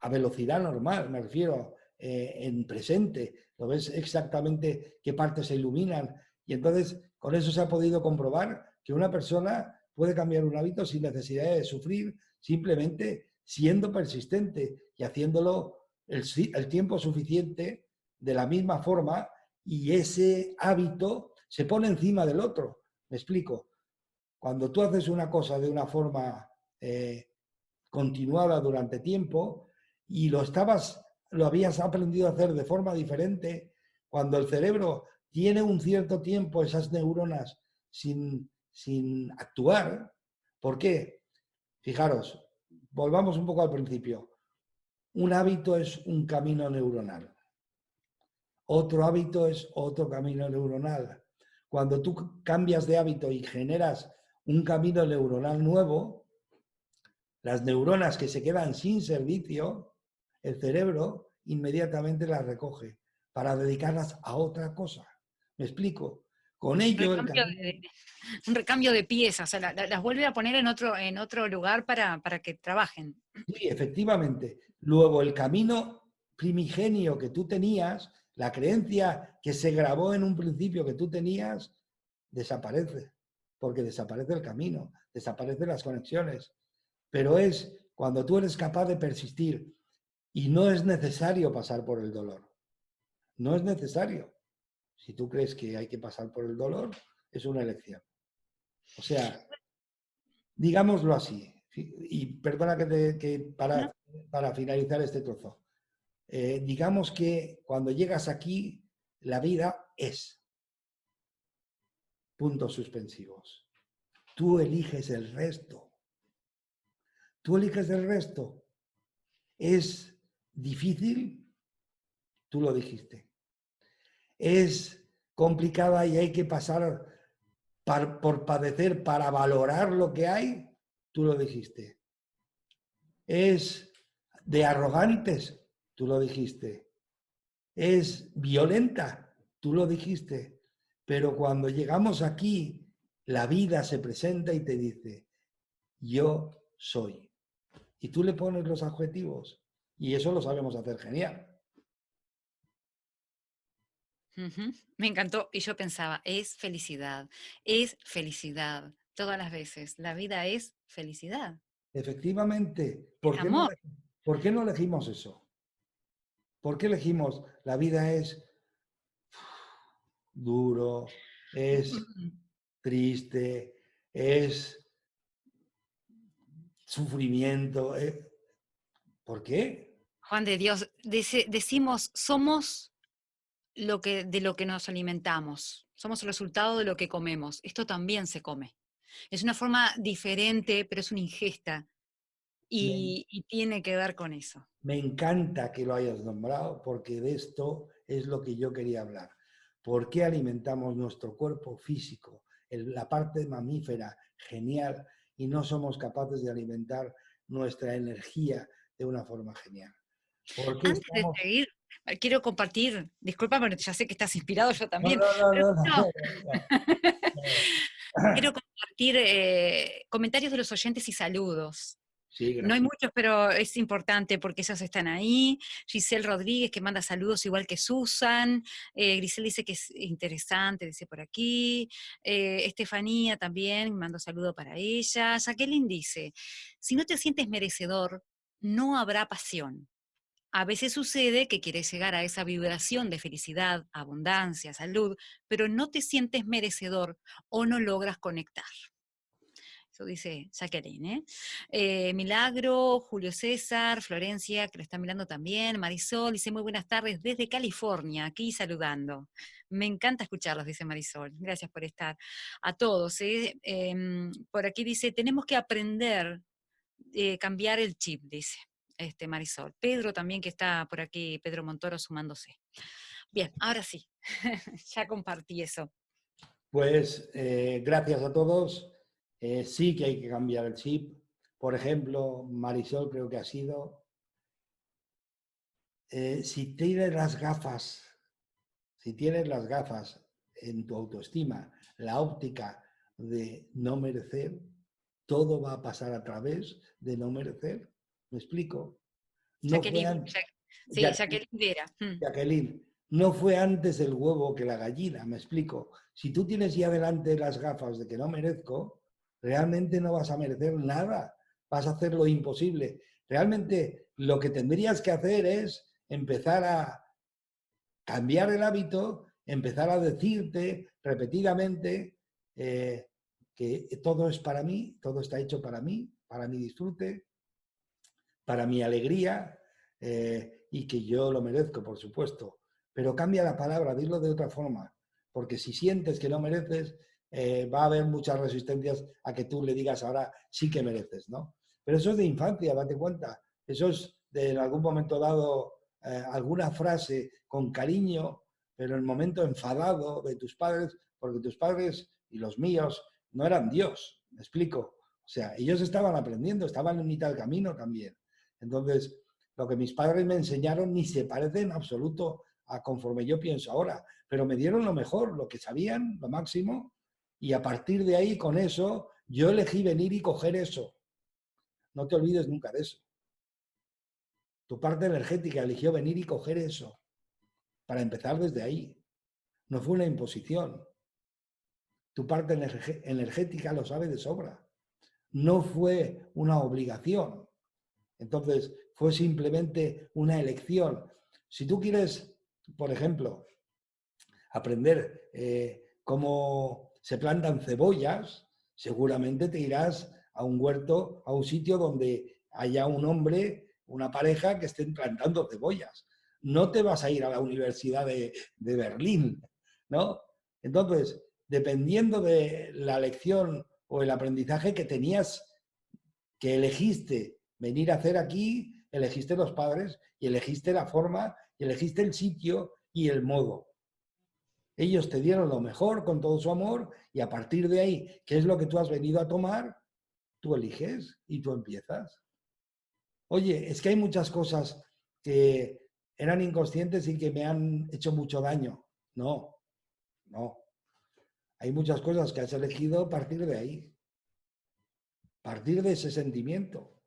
a velocidad normal, me refiero, en presente. Lo ves exactamente qué partes se iluminan. Y entonces, con eso se ha podido comprobar que una persona puede cambiar un hábito sin necesidad de sufrir, simplemente siendo persistente y haciéndolo el tiempo suficiente de la misma forma y ese hábito se pone encima del otro. Me explico. Cuando tú haces una cosa de una forma continuada durante tiempo y lo habías aprendido a hacer de forma diferente, cuando el cerebro tiene un cierto tiempo esas neuronas sin actuar. ¿Por qué? Fijaros, volvamos un poco al principio. Un hábito es un camino neuronal. Otro hábito es otro camino neuronal. Cuando tú cambias de hábito y generas un camino neuronal nuevo, las neuronas que se quedan sin servicio, el cerebro inmediatamente las recoge para dedicarlas a otra cosa. ¿Me explico? Con ello el Recambio camino... un recambio de piezas, o sea, las vuelve a poner en otro lugar para que trabajen. Sí, efectivamente. Luego el camino primigenio que tú tenías, la creencia que se grabó en un principio que tú tenías, desaparece, porque desaparece el camino, desaparecen las conexiones. Pero es cuando tú eres capaz de persistir y no es necesario pasar por el dolor. No es necesario. Si tú crees que hay que pasar por el dolor, es una elección. O sea, digámoslo así. Y perdona ¿No? para finalizar este trozo. Digamos que cuando llegas aquí, la vida es puntos suspensivos. Tú eliges el resto. Tú eliges el resto. ¿Es difícil? Tú lo dijiste. ¿Es complicada y hay que pasar por padecer para valorar lo que hay? Tú lo dijiste. ¿Es de arrogantes? Tú lo dijiste. ¿Es violenta? Tú lo dijiste. Pero cuando llegamos aquí, la vida se presenta y te dice, yo soy. Y tú le pones los adjetivos. Y eso lo sabemos hacer genial. Ujú. Me encantó y yo pensaba, es felicidad, todas las veces. La vida es felicidad, Efectivamente, es amor. ¿por qué no elegimos eso? ¿Por qué elegimos la vida es duro, es Mm. triste, es sufrimiento? ¿Por qué? Juan de Dios, decimos, somos de lo que nos alimentamos, somos el resultado de lo que comemos. Esto también se come. Es una forma diferente, pero es una ingesta Me, y tiene que ver con eso. me encanta que lo hayas nombrado porque de esto es lo que yo quería hablar. ¿Por qué alimentamos nuestro cuerpo físico, la parte mamífera, genial, y no somos capaces de alimentar nuestra energía de una forma genial? ¿Por qué Antes de estamos... seguir, quiero compartir, disculpa, pero ya sé que estás inspirado, yo No, también, no, no, pero no, quiero, no, no, no. quiero compartir comentarios de los oyentes y saludos. Sí, No hay gracias. muchos, pero es importante porque esos están ahí. Giselle Rodríguez, que manda saludos igual que Susan. Grisel dice que es interesante, dice por aquí. Estefanía también, mando saludo para ella. Jacqueline dice, si no te sientes merecedor, no habrá pasión. A veces sucede que quieres llegar a esa vibración de felicidad, abundancia, salud, pero no te sientes merecedor o no logras conectar. Eso dice Jacqueline, ¿eh? Milagro, Julio César, Florencia, que lo está mirando también, Marisol, dice muy buenas tardes desde California, aquí saludando. Me encanta escucharlos, dice Marisol. Gracias por estar. A todos, ¿eh? Por aquí dice, tenemos que aprender, cambiar el chip, dice Marisol. Pedro también, que está por aquí, Pedro Montoro sumándose. Bien, ahora sí, ya compartí eso. Pues gracias a todos. Sí que hay que cambiar el chip. Por ejemplo, Marisol creo que ha sido, si tienes las gafas, si tienes las gafas en tu autoestima, la óptica de no merecer, todo va a pasar a través de no merecer. ¿Me explico? No fue Jacqueline, antes. sí, Jacqueline Vera. Jacqueline, no fue antes el huevo que la gallina, me explico. Si tú tienes ya delante las gafas de que no merezco, realmente no vas a merecer nada, vas a hacer lo imposible. Realmente lo que tendrías que hacer es empezar a cambiar el hábito, empezar a decirte repetidamente que todo es para mí, todo está hecho para mi disfrute, para mi alegría y que yo lo merezco, por supuesto. Pero cambia la palabra, dilo de otra forma. porque si sientes que no mereces, va a haber muchas resistencias a que tú le digas ahora sí que mereces, ¿no? Pero eso es de infancia, date cuenta. Eso es de en algún momento dado alguna frase con cariño, pero en el momento enfadado de tus padres, porque tus padres y los míos no eran Dios, ¿me explico? O sea, ellos estaban aprendiendo, estaban en mitad del camino también. Entonces, lo que mis padres me enseñaron ni se parece en absoluto a conforme yo pienso ahora, pero me dieron lo mejor, lo que sabían, lo máximo, y a partir de ahí, con eso, yo elegí venir y coger eso. No te olvides nunca de eso. Tu parte energética eligió venir y coger eso, para empezar desde ahí. No fue una imposición. Tu parte energética lo sabe de sobra. No fue una obligación. Entonces, fue simplemente una elección. Si tú quieres, por ejemplo, aprender cómo se plantan cebollas, seguramente te irás a un huerto, a un sitio donde haya un hombre, una pareja que estén plantando cebollas. No te vas a ir a la Universidad de Berlín, ¿no? Entonces, dependiendo de la lección o el aprendizaje que tenías, que elegiste venir a hacer aquí, elegiste los padres y elegiste la forma, y elegiste el sitio y el modo. Ellos te dieron lo mejor con todo su amor y a partir de ahí, ¿qué es lo que tú has venido a tomar? Tú eliges y tú empiezas. Oye, es que hay muchas cosas que eran inconscientes y que me han hecho mucho daño. No, no. Hay muchas cosas que has elegido a partir de ahí, a partir de ese sentimiento,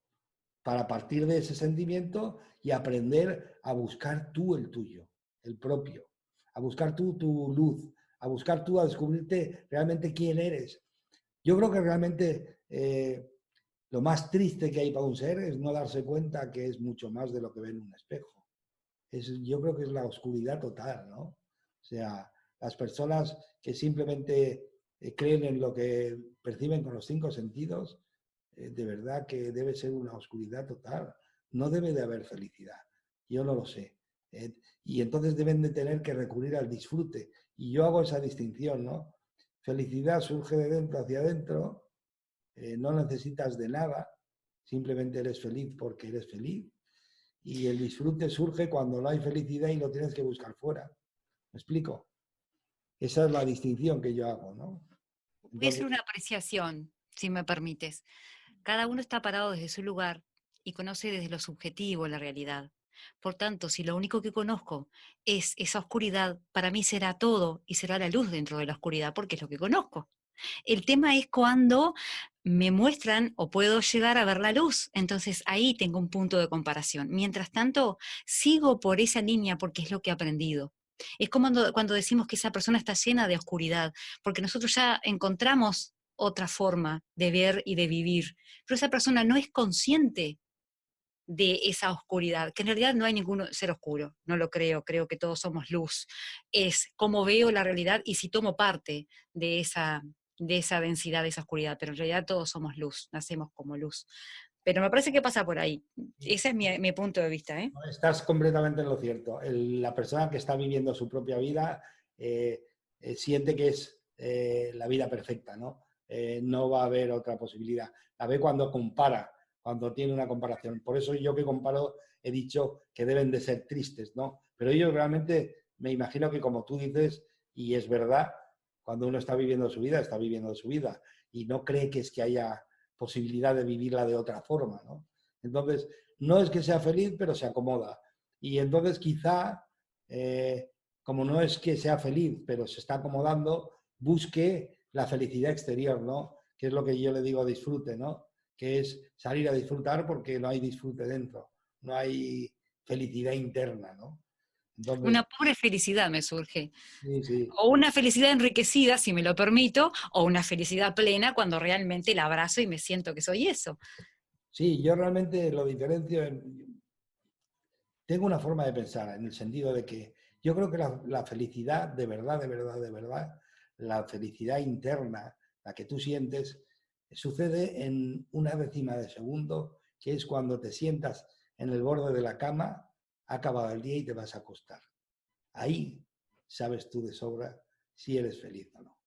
para partir de ese sentimiento y aprender a buscar tú el tuyo, el propio, a buscar tú tu luz, a buscar tú a descubrirte realmente quién eres. Yo creo que realmente lo más triste que hay para un ser es no darse cuenta que es mucho más de lo que ve en un espejo. Yo creo que es la oscuridad total, ¿no? O sea, las personas que simplemente creen en lo que perciben con los cinco sentidos, de verdad que debe ser una oscuridad total. No debe de haber felicidad. Yo no lo sé. Y entonces deben de tener que recurrir al disfrute. Y yo hago esa distinción, ¿no? Felicidad surge de dentro hacia adentro, no necesitas de nada, simplemente eres feliz porque eres feliz. Y el disfrute surge cuando no hay felicidad y lo tienes que buscar fuera. ¿Me explico? Esa es la distinción que yo hago, ¿no? Voy a hacer Entonces, una apreciación, si me permites. Cada uno está parado desde su lugar y conoce desde lo subjetivo la realidad. Por tanto, si lo único que conozco es esa oscuridad, para mí será todo y será la luz dentro de la oscuridad porque es lo que conozco. El tema es cuando me muestran o puedo llegar a ver la luz. Entonces ahí tengo un punto de comparación. Mientras tanto, sigo por esa línea porque es lo que he aprendido. Es como cuando decimos que esa persona está llena de oscuridad, porque nosotros ya encontramos otra forma de ver y de vivir, pero esa persona no es consciente de esa oscuridad, que en realidad no hay ningún ser oscuro, no lo creo, creo que todos somos luz. Es cómo veo la realidad y si tomo parte de esa densidad, de esa oscuridad, pero en realidad todos somos luz, nacemos como luz. Pero me parece que pasa por ahí. Ese es mi punto de vista, ¿eh? estás completamente en lo cierto. La persona que está viviendo su propia vida siente que es la vida perfecta, ¿no? No va a haber otra posibilidad. La ve cuando compara, cuando tiene una comparación. Por eso yo que comparo he dicho que deben de ser tristes, ¿no? Pero ellos realmente, me imagino que como tú dices, y es verdad, cuando uno está viviendo su vida, está viviendo su vida y no cree que es que haya posibilidad de vivirla de otra forma, ¿no? Entonces, no es que sea feliz, pero se acomoda. Y entonces quizá, como no es que sea feliz, pero se está acomodando, busque la felicidad exterior, ¿no? Que es lo que yo le digo disfrute, ¿no? Que es salir a disfrutar porque no hay disfrute dentro, no hay felicidad interna, ¿no? Una Entonces, pobre felicidad me surge. sí, sí. O una felicidad enriquecida, si me lo permito, o una felicidad plena cuando realmente la abrazo y me siento que soy eso. Sí, yo realmente lo diferencio tengo una forma de pensar en el sentido de que yo creo que la felicidad de verdad, de verdad, de verdad, la felicidad interna, la que tú sientes, sucede en una décima de segundo, que es cuando te sientas en el borde de la cama, ha acabado el día y te vas a acostar. Ahí sabes tú de sobra si eres feliz o no.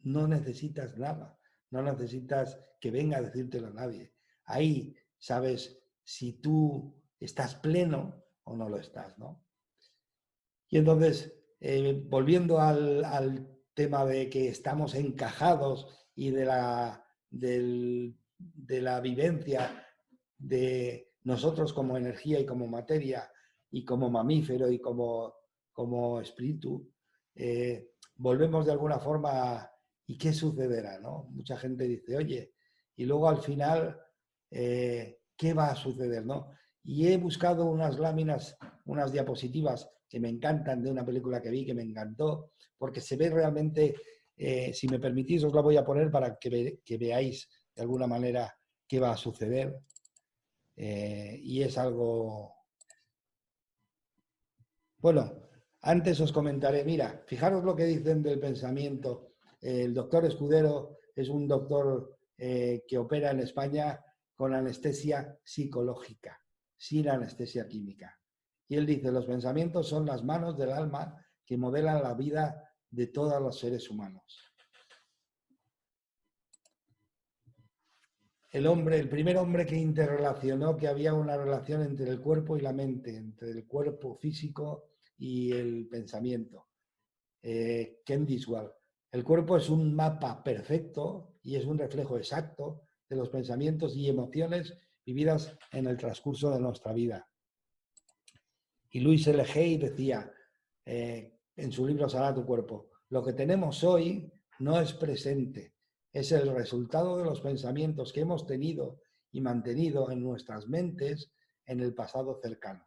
No necesitas nada, no necesitas que venga a decírtelo a nadie. Ahí sabes si tú estás pleno o no lo estás, ¿no? Y entonces, volviendo al tema de que estamos encajados y de la vivencia de nosotros como energía y como materia y como mamífero y como espíritu, volvemos de alguna forma ¿y qué sucederá? ¿No? Mucha gente dice, oye, y luego al final, ¿qué va a suceder? ¿No? Y he buscado unas láminas, unas diapositivas que me encantan de una película que vi, que me encantó, porque se ve realmente, si me permitís, os la voy a poner para que veáis de alguna manera qué va a suceder. Y es algo... Bueno, antes os comentaré, mira, fijaros lo que dicen del pensamiento. El doctor Escudero es un doctor que opera en España con anestesia psicológica, sin anestesia química. Y él dice, los pensamientos son las manos del alma que modelan la vida de todos los seres humanos. El primer hombre que interrelacionó que había una relación entre el cuerpo y la mente, entre el cuerpo físico y el pensamiento. Ken Diswell. El cuerpo es un mapa perfecto y es un reflejo exacto de los pensamientos y emociones vividas en el transcurso de nuestra vida. Y Louis L. Hay decía en su libro Sana tu cuerpo, lo que tenemos hoy no es presente, es el resultado de los pensamientos que hemos tenido y mantenido en nuestras mentes en el pasado cercano.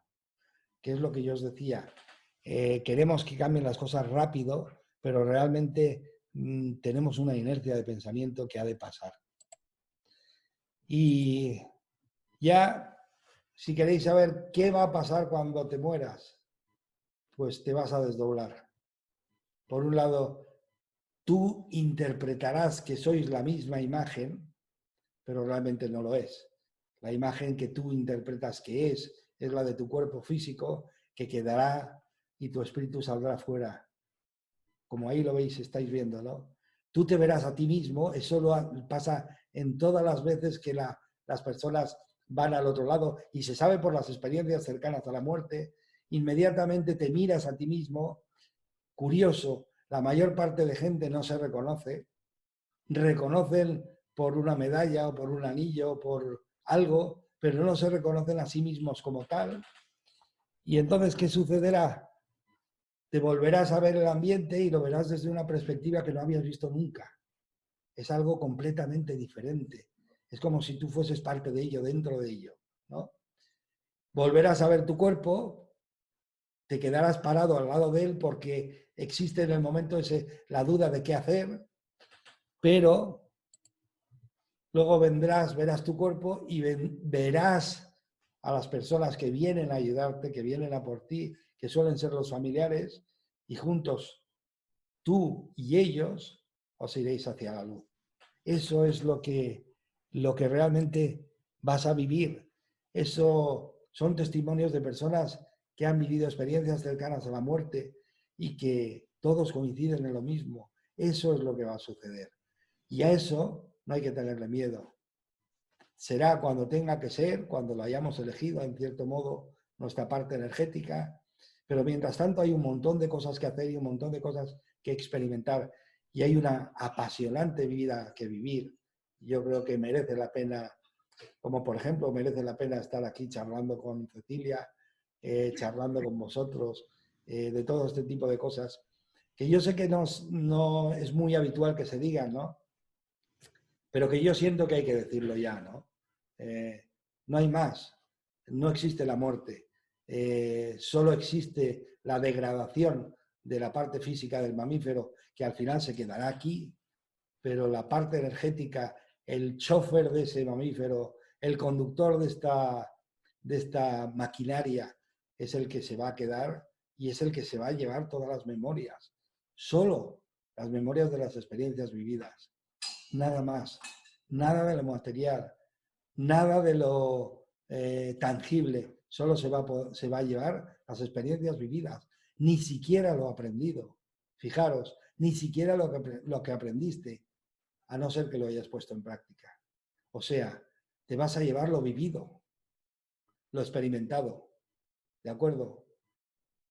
¿Qué es lo que yo os decía? Queremos que cambien las cosas rápido, pero realmente tenemos una inercia de pensamiento que ha de pasar. Y ya, si queréis saber qué va a pasar cuando te mueras, pues te vas a desdoblar. Por un lado, tú interpretarás que sois la misma imagen, pero realmente no lo es. La imagen que tú interpretas que es la de tu cuerpo físico, que quedará y tu espíritu saldrá fuera. Como ahí lo veis, estáis viendo, ¿no? Tú te verás a ti mismo, eso pasa en todas las veces que las personas van al otro lado y se sabe por las experiencias cercanas a la muerte, inmediatamente te miras a ti mismo. Curioso, la mayor parte de gente no se reconoce, reconocen por una medalla o por un anillo o por algo, pero no se reconocen a sí mismos como tal. Y entonces, ¿qué sucederá? Te volverás a ver el ambiente y lo verás desde una perspectiva que no habías visto nunca. Es algo completamente diferente. Es como si tú fueses parte de ello, dentro de ello, ¿no? Volverás a ver tu cuerpo, te quedarás parado al lado de él porque existe en el momento ese la duda de qué hacer, pero luego verás tu cuerpo y verás a las personas que vienen a ayudarte, que vienen a por ti, que suelen ser los familiares, y juntos tú y ellos os iréis hacia la luz. Eso es lo que realmente vas a vivir. Eso son testimonios de personas que han vivido experiencias cercanas a la muerte y que todos coinciden en lo mismo. Eso es lo que va a suceder. Y a eso no hay que tenerle miedo. Será cuando tenga que ser, cuando lo hayamos elegido, en cierto modo, nuestra parte energética. Pero mientras tanto hay un montón de cosas que hacer y un montón de cosas que experimentar. Y hay una apasionante vida que vivir. Yo creo que merece la pena, como por ejemplo merece la pena estar aquí charlando con Cecilia, charlando con vosotros, de todo este tipo de cosas, que yo sé que no es muy habitual que se digan, ¿no? Pero que yo siento que hay que decirlo ya, ¿no? No hay más, no existe la muerte, solo existe la degradación de la parte física del mamífero, que al final se quedará aquí, pero la parte energética, el chofer de ese mamífero, el conductor de esta maquinaria, es el que se va a quedar y es el que se va a llevar todas las memorias, solo las memorias de las experiencias vividas. Nada más, nada de lo material, nada de lo tangible, solo se va a llevar las experiencias vividas, ni siquiera lo aprendido. Fijaros, ni siquiera lo que aprendiste, a no ser que lo hayas puesto en práctica. O sea, te vas a llevar lo vivido, lo experimentado, ¿de acuerdo?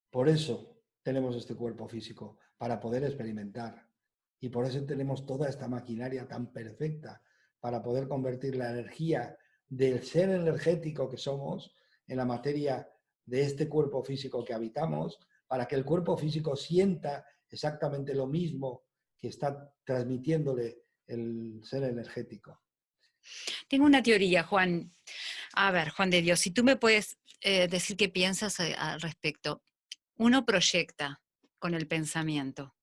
Por eso tenemos este cuerpo físico, para poder experimentar. Y por eso tenemos toda esta maquinaria tan perfecta para poder convertir la energía del ser energético que somos en la materia de este cuerpo físico que habitamos, para que el cuerpo físico sienta exactamente lo mismo que está transmitiéndole el ser energético. Tengo una teoría, Juan. A ver, Juan de Dios, si tú me puedes decir qué piensas al respecto. Uno proyecta con el pensamiento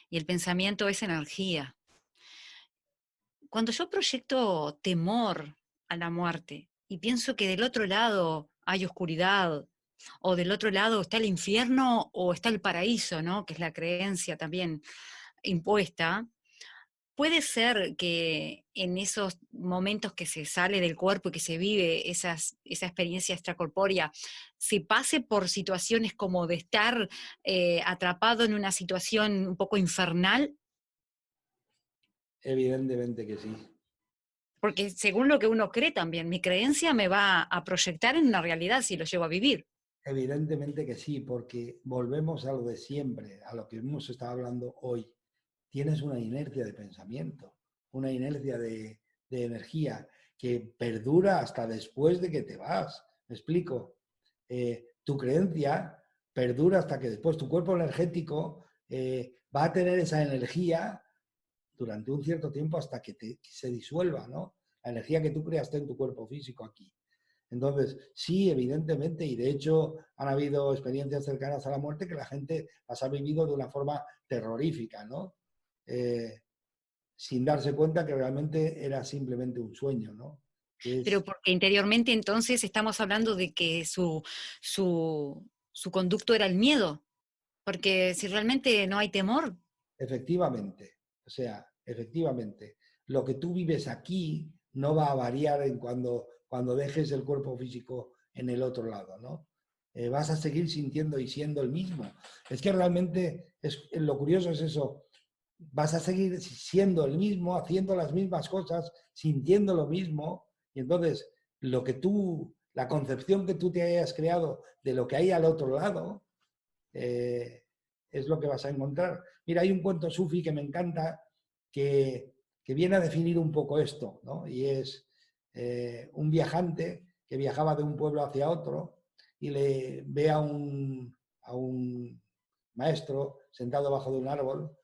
y el pensamiento es energía. Cuando yo proyecto temor a la muerte y pienso que del otro lado hay oscuridad, o del otro lado está el infierno o está el paraíso, ¿no? Que es la creencia también impuesta. Puede ser que en esos momentos que se sale del cuerpo y que se vive esa experiencia extracorpórea, se pase por situaciones como de estar atrapado en una situación un poco infernal, Evidentemente que sí. porque según lo que uno cree también, mi creencia me va a proyectar en una realidad si lo llevo a vivir. Evidentemente que sí, porque volvemos a lo de siempre, a lo que hemos estado hablando hoy. Tienes una inercia de pensamiento, una inercia de energía que perdura hasta después de que te vas. ¿Me explico? Tu creencia perdura hasta que después tu cuerpo energético va a tener esa energía durante un cierto tiempo hasta que se disuelva, ¿no? La energía que tú creaste en tu cuerpo físico aquí. Entonces, sí, evidentemente, y de hecho han habido experiencias cercanas a la muerte que la gente las ha vivido de una forma terrorífica, ¿no? Eh, sin darse cuenta que realmente era simplemente un sueño, ¿no? Que Pero es porque interiormente entonces estamos hablando de que su conducto era el miedo, porque si realmente no hay temor, efectivamente, o sea, efectivamente, lo que tú vives aquí no va a variar en cuando dejes el cuerpo físico en el otro lado, ¿no? Vas a seguir sintiendo y siendo el mismo. Es que realmente lo curioso es eso, vas a seguir siendo el mismo, haciendo las mismas cosas, sintiendo lo mismo, y entonces la concepción que tú te hayas creado de lo que hay al otro lado, eh, es lo que vas a encontrar. Mira, hay un cuento sufi que me encanta que viene a definir un poco esto, ¿no? Y es un viajante que viajaba de un pueblo hacia otro y le ve a un maestro sentado bajo de un árbol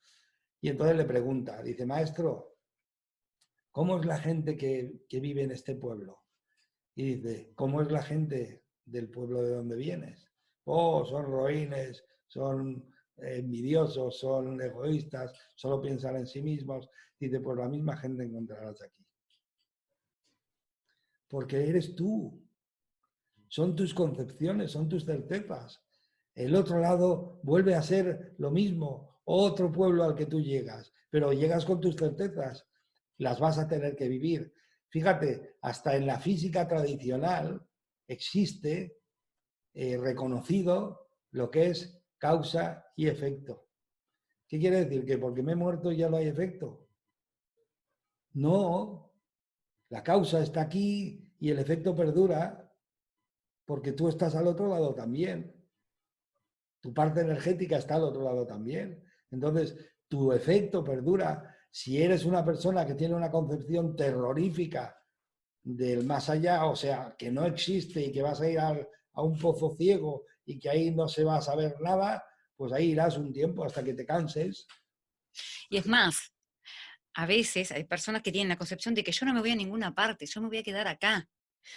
y entonces le pregunta, dice, maestro, ¿cómo es la gente que vive en este pueblo? Y dice, ¿cómo es la gente del pueblo de donde vienes? Oh, son roines, son envidiosos, son egoístas, solo piensan en sí mismos. Dice, pues la misma gente encontrarás aquí. Porque eres tú, son tus concepciones, son tus certezas. El otro lado vuelve a ser lo mismo, otro pueblo al que tú llegas, pero llegas con tus certezas, las vas a tener que vivir. Fíjate, hasta en la física tradicional existe reconocido lo que es causa y efecto. ¿Qué quiere decir? ¿Que porque me he muerto ya no hay efecto? No, la causa está aquí y el efecto perdura porque tú estás al otro lado también. Tu parte energética está al otro lado también. Entonces, tu efecto perdura. Si eres una persona que tiene una concepción terrorífica del más allá, o sea, que no existe y que vas a ir a un pozo ciego y que ahí no se va a saber nada, pues ahí irás un tiempo hasta que te canses. y es más, a veces hay personas que tienen la concepción de que yo no me voy a ninguna parte, yo me voy a quedar acá,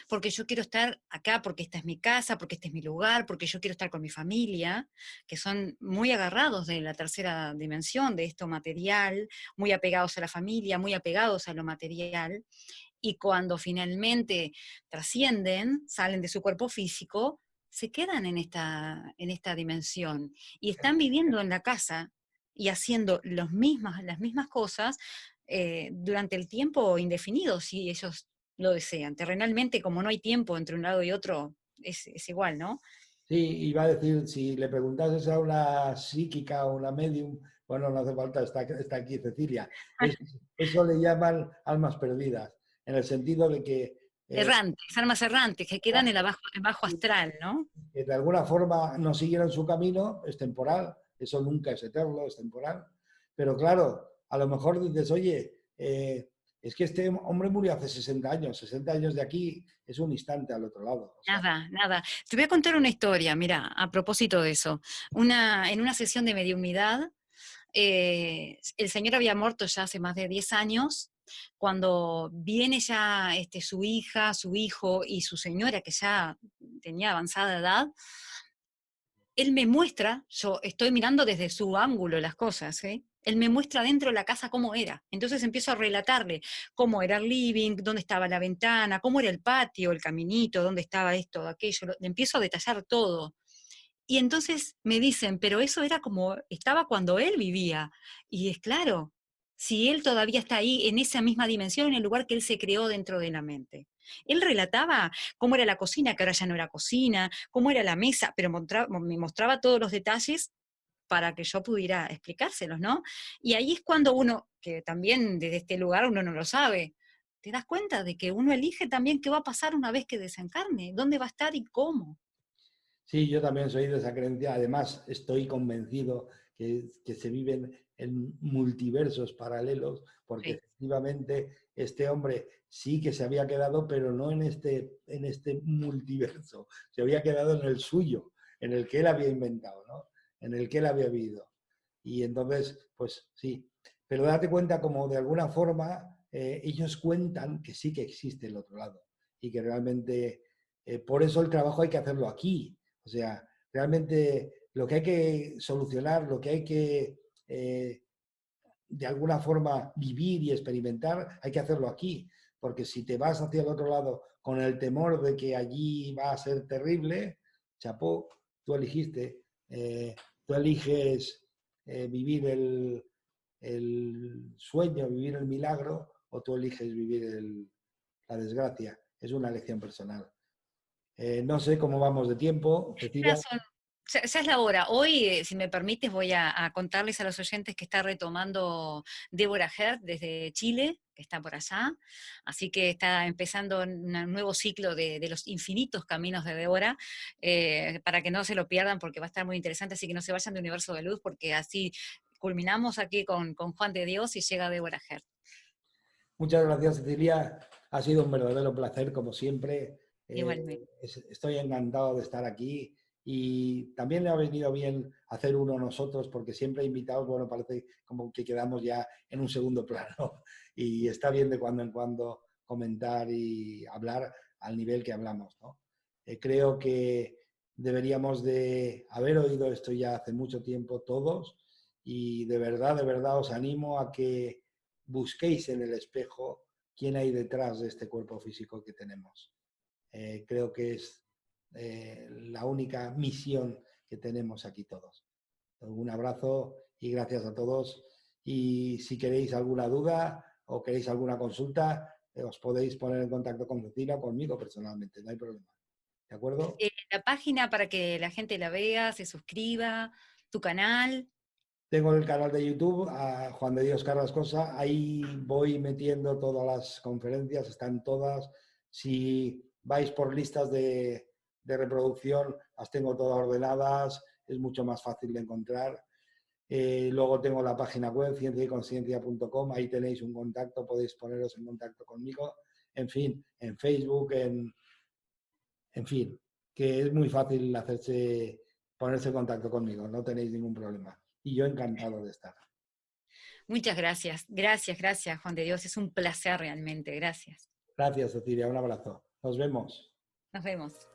porque yo quiero estar acá, porque esta es mi casa, porque este es mi lugar, porque yo quiero estar con mi familia, que son muy agarrados de la tercera dimensión, de esto material, muy apegados a la familia, muy apegados a lo material, y cuando finalmente trascienden, salen de su cuerpo físico, se quedan en esta dimensión y están viviendo en la casa y haciendo las mismas cosas durante el tiempo indefinido, si ellos lo desean. Terrenalmente, como no hay tiempo entre un lado y otro, es igual, ¿no? Sí, iba a decir, si le preguntases a una psíquica o una medium, bueno, no hace falta, está aquí Cecilia. Es- Eso le llaman almas perdidas, en el sentido de que Errantes, almas errantes, que quedan en bajo astral, ¿no? que de alguna forma no siguieron su camino, es temporal, eso nunca es eterno, es temporal. Pero claro, a lo mejor dices, oye, es que este hombre murió hace 60 años, 60 años de aquí es un instante al otro lado. O sea, Nada, nada. Te voy a contar una historia, mira, a propósito de eso. En una sesión de mediunidad, el señor había muerto ya hace más de 10 años. Cuando viene ya su hija, su hijo y su señora, que ya tenía avanzada edad, él me muestra, yo estoy mirando desde su ángulo las cosas, ¿eh? Él me muestra dentro de la casa cómo era. Entonces empiezo a relatarle cómo era el living, dónde estaba la ventana, cómo era el patio, el caminito, dónde estaba esto, aquello. Le empiezo a detallar todo. Y entonces me dicen, pero eso era como estaba cuando él vivía. Y es claro, si él todavía está ahí en esa misma dimensión, en el lugar que él se creó dentro de la mente. Él relataba cómo era la cocina, que ahora ya no era cocina, cómo era la mesa, pero me mostraba todos los detalles para que yo pudiera explicárselos, ¿no? Y ahí es cuando uno, que también desde este lugar uno no lo sabe, te das cuenta de que uno elige también qué va a pasar una vez que desencarne, dónde va a estar y cómo. sí, yo también soy de esa creencia. Además, estoy convencido que se viven en multiversos paralelos, porque Sí. efectivamente este hombre sí que se había quedado, pero no en este multiverso, se había quedado en el suyo, en el que él había inventado, ¿no? En el que él había vivido. Y entonces, pues sí, pero date cuenta como de alguna forma ellos cuentan que sí que existe el otro lado y que realmente por eso el trabajo hay que hacerlo aquí. O sea, realmente lo que hay que solucionar, lo que hay que de alguna forma vivir y experimentar, hay que hacerlo aquí. Porque si te vas hacia el otro lado con el temor de que allí va a ser terrible, chapó, tú elegiste, tú eliges vivir el sueño, vivir el milagro, o tú eliges vivir la desgracia. Es una elección personal. No sé cómo vamos de tiempo, Ya, Cecilia. ya es la hora. Hoy, si me permites, voy a contarles a los oyentes que está retomando Débora Herr desde Chile, que está por allá. Así que está empezando un nuevo ciclo de los infinitos caminos de Débora, para que no se lo pierdan porque va a estar muy interesante, así que no se vayan de Universo de Luz porque así culminamos aquí con Juan de Dios y llega Débora Herr. Muchas gracias, Cecilia. Ha sido un verdadero placer, como siempre. Igualmente. Estoy encantado de estar aquí y también le ha venido bien hacer uno nosotros, porque siempre invitados, bueno, parece como que quedamos ya en un segundo plano y está bien de cuando en cuando comentar y hablar al nivel que hablamos, ¿no? Creo que deberíamos de haber oído esto ya hace mucho tiempo todos y de verdad os animo a que busquéis en el espejo quién hay detrás de este cuerpo físico que tenemos. Creo que es la única misión que tenemos aquí todos. Un abrazo y gracias a todos. Y si queréis alguna duda o queréis alguna consulta, os podéis poner en contacto con Cecilia o conmigo personalmente, no hay problema. ¿De acuerdo? La página para que la gente la vea, se suscriba, tu canal. Tengo el canal de YouTube, a Juan de Dios Carrascosa, ahí voy metiendo todas las conferencias, están todas. Si vais por listas de reproducción, las tengo todas ordenadas, es mucho más fácil de encontrar. Luego tengo la página web, cienciayconciencia.com, ahí tenéis un contacto, podéis poneros en contacto conmigo. En fin, en Facebook, en fin, que es muy fácil ponerse en contacto conmigo, no tenéis ningún problema. Y yo encantado de estar. Muchas gracias, gracias, gracias, Juan de Dios. Es un placer realmente. Gracias. Gracias, Cecilia. Un abrazo. Nos vemos. Nos vemos.